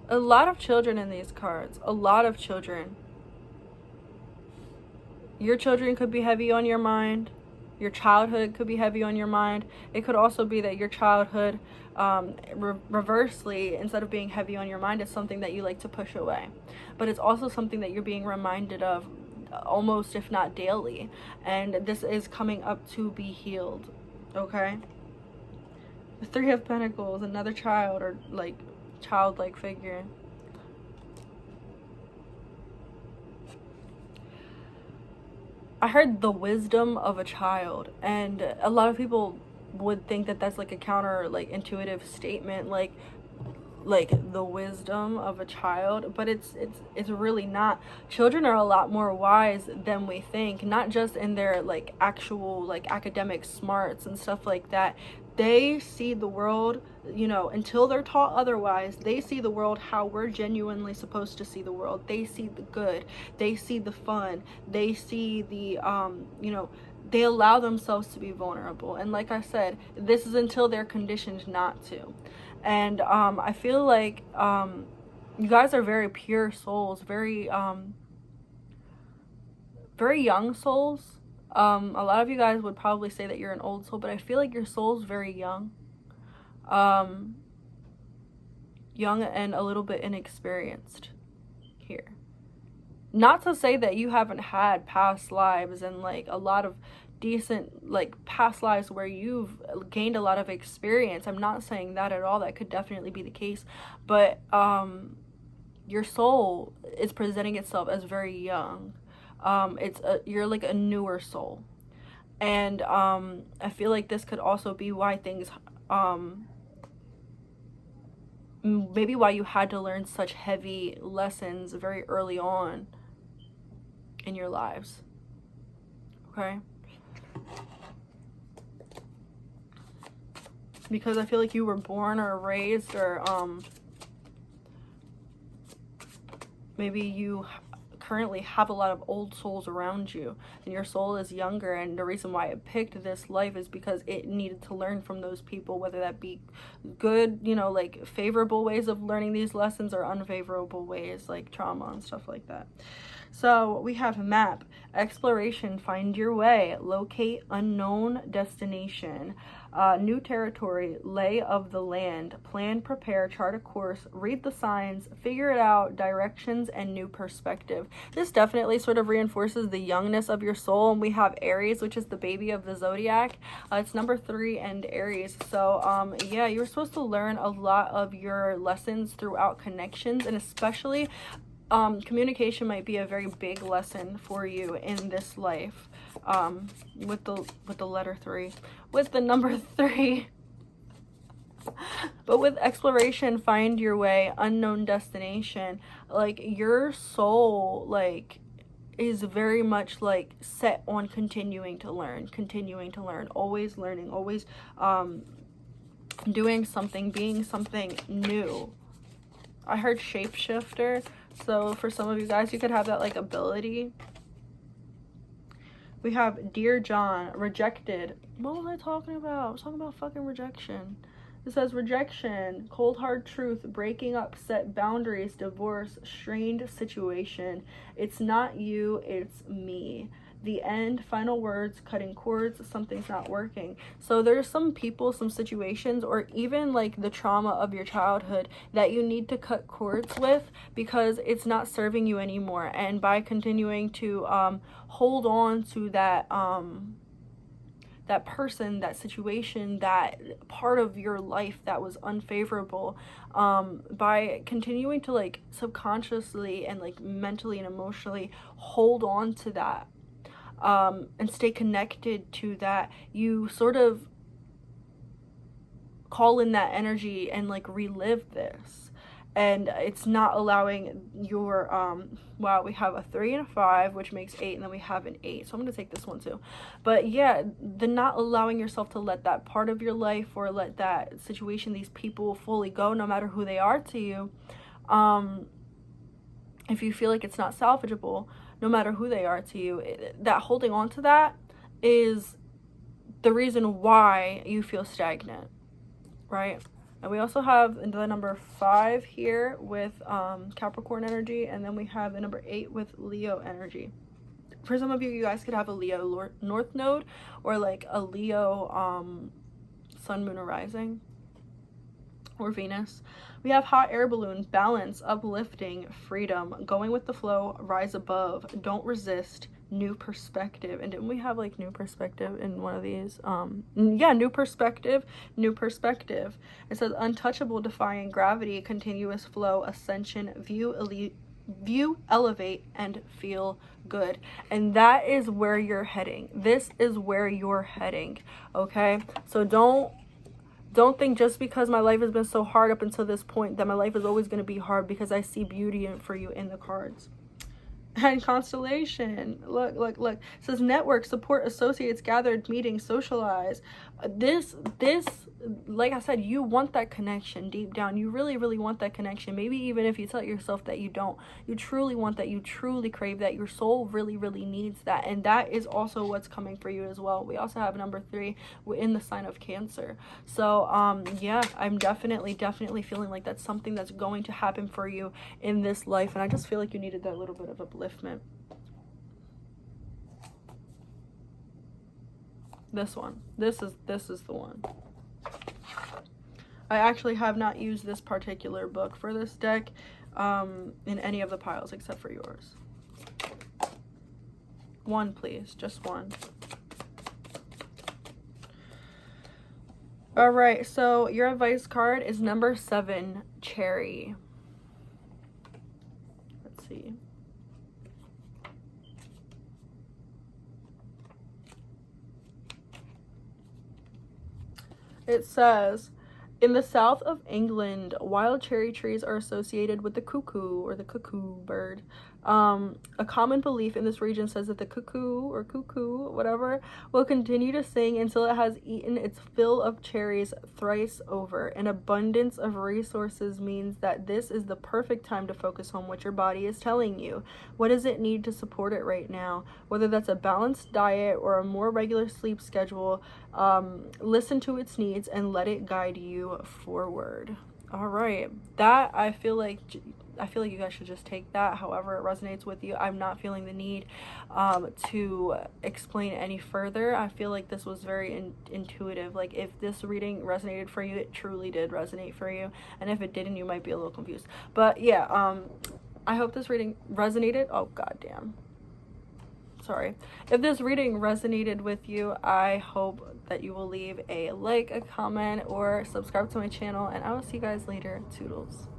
Speaker 1: A lot of children in these cards. A lot of children. Your children could be heavy on your mind. Your childhood could be heavy on your mind. It could also be that your childhood, reversely, instead of being heavy on your mind, is something that you like to push away. But it's also something that you're being reminded of almost, if not daily. And this is coming up to be healed, okay? The Three of Pentacles, another child or like childlike figure. I heard the wisdom of a child, and a lot of people would think that that's like a counter, like intuitive statement, like the wisdom of a child, but it's really not. Children are a lot more wise than we think, not just in their like actual like academic smarts and stuff like that. They see the world, you know, until they're taught otherwise, they see the world how we're genuinely supposed to see the world. They see the good, they see the fun, they see the you know, they allow themselves to be vulnerable. And like I said, this is until they're conditioned not to. And I feel like you guys are very pure souls, very young souls. A lot of you guys would probably say that you're an old soul, but I feel like your soul's very young. Young and a little bit inexperienced here. Not to say that you haven't had past lives and like a lot of decent like past lives where you've gained a lot of experience. I'm not saying that at all. That could definitely be the case, but your soul is presenting itself as very young. You're like a newer soul, and I feel like this could also be why things maybe why you had to learn such heavy lessons very early on in your lives. Okay, because I feel like you were born or raised, or maybe you currently have a lot of old souls around you and your soul is younger, and the reason why it picked this life is because it needed to learn from those people, whether that be good, you know, like favorable ways of learning these lessons, or unfavorable ways like trauma and stuff like that. So we have map, exploration, find your way, locate unknown destination, new territory, lay of the land, plan, prepare, chart a course, read the signs, figure it out, directions, and new perspective. This definitely sort of reinforces the youngness of your soul. And we have Aries, which is the baby of the zodiac. It's number 3 and Aries. So yeah, you're supposed to learn a lot of your lessons throughout connections, and especially communication might be a very big lesson for you in this life. With the letter 3, with the number 3. But with exploration, find your way, unknown destination, like your soul like is very much like set on continuing to learn, always learning, always doing something, being something new. I heard shapeshifter, so for some of you guys, you could have that like ability. We have Dear John, rejected. What was I talking about? I was talking about fucking rejection. It says rejection, cold hard truth, breaking up, set boundaries, divorce, strained situation. It's not you, it's me. The end, final words, cutting cords, something's not working. So there's some people, some situations, or even like the trauma of your childhood that you need to cut cords with because it's not serving you anymore. And by continuing to hold on to that that person, that situation, that part of your life that was unfavorable, by continuing to like subconsciously and like mentally and emotionally hold on to that, and stay connected to that, you sort of call in that energy and like relive this. And it's not allowing your, wow, we have a 3 and a 5, which makes 8, and then we have an 8. So I'm going to take this one too. But yeah, the not allowing yourself to let that part of your life or let that situation, these people fully go, no matter who they are to you. If you feel like it's not salvageable, no matter who they are to you, that holding on to that is the reason why you feel stagnant, right? And we also have the number 5 here with Capricorn energy, and then we have the number 8 with Leo energy. For some of you, you guys could have a Leo North Node or like a Leo Sun, Moon, or Rising, or Venus. We have hot air balloon, balance, uplifting, freedom, going with the flow, rise above, don't resist, new perspective. And didn't we have like new perspective in one of these? Yeah, new perspective. It says untouchable, defying gravity, continuous flow, ascension, view, elevate, and feel good. And that is where you're heading. This is where you're heading. Okay, so don't think just because my life has been so hard up until this point that my life is always going to be hard, because I see beauty for you in the cards. And constellation, look, it says network, support, associates, gathered, meetings, socialize. This, like I said, you want that connection deep down. You really, really want that connection. Maybe even if you tell yourself that you don't, you truly want that, you truly crave that. Your soul really, really needs that. And that is also what's coming for you as well. We also have number 3 in the sign of Cancer. So, yeah, I'm definitely feeling like that's something that's going to happen for you in this life. And I just feel like you needed that little bit of upliftment. This one, this is the one. I actually have not used this particular book for this deck in any of the piles except for yours. One, please, just one. All right, so your advice card is number 7, Cherry. Let's see. It says, in the south of England, wild cherry trees are associated with the cuckoo, or the cuckoo bird. A common belief in this region says that the cuckoo, or cuckoo, whatever, will continue to sing until it has eaten its fill of cherries thrice over. An abundance of resources means that this is the perfect time to focus on what your body is telling you. What does it need to support it right now? Whether that's a balanced diet or a more regular sleep schedule, listen to its needs and let it guide you forward. All right, that I feel like you guys should just take that however it resonates with you. I'm not feeling the need to explain any further. I feel like this was very intuitive. Like, if this reading resonated for you, it truly did resonate for you, and if it didn't, you might be a little confused. But yeah, I hope this reading resonated. Oh goddamn, sorry. If this reading resonated with you, I hope that you will leave a like, a comment, or subscribe to my channel, and I will see you guys later. Toodles.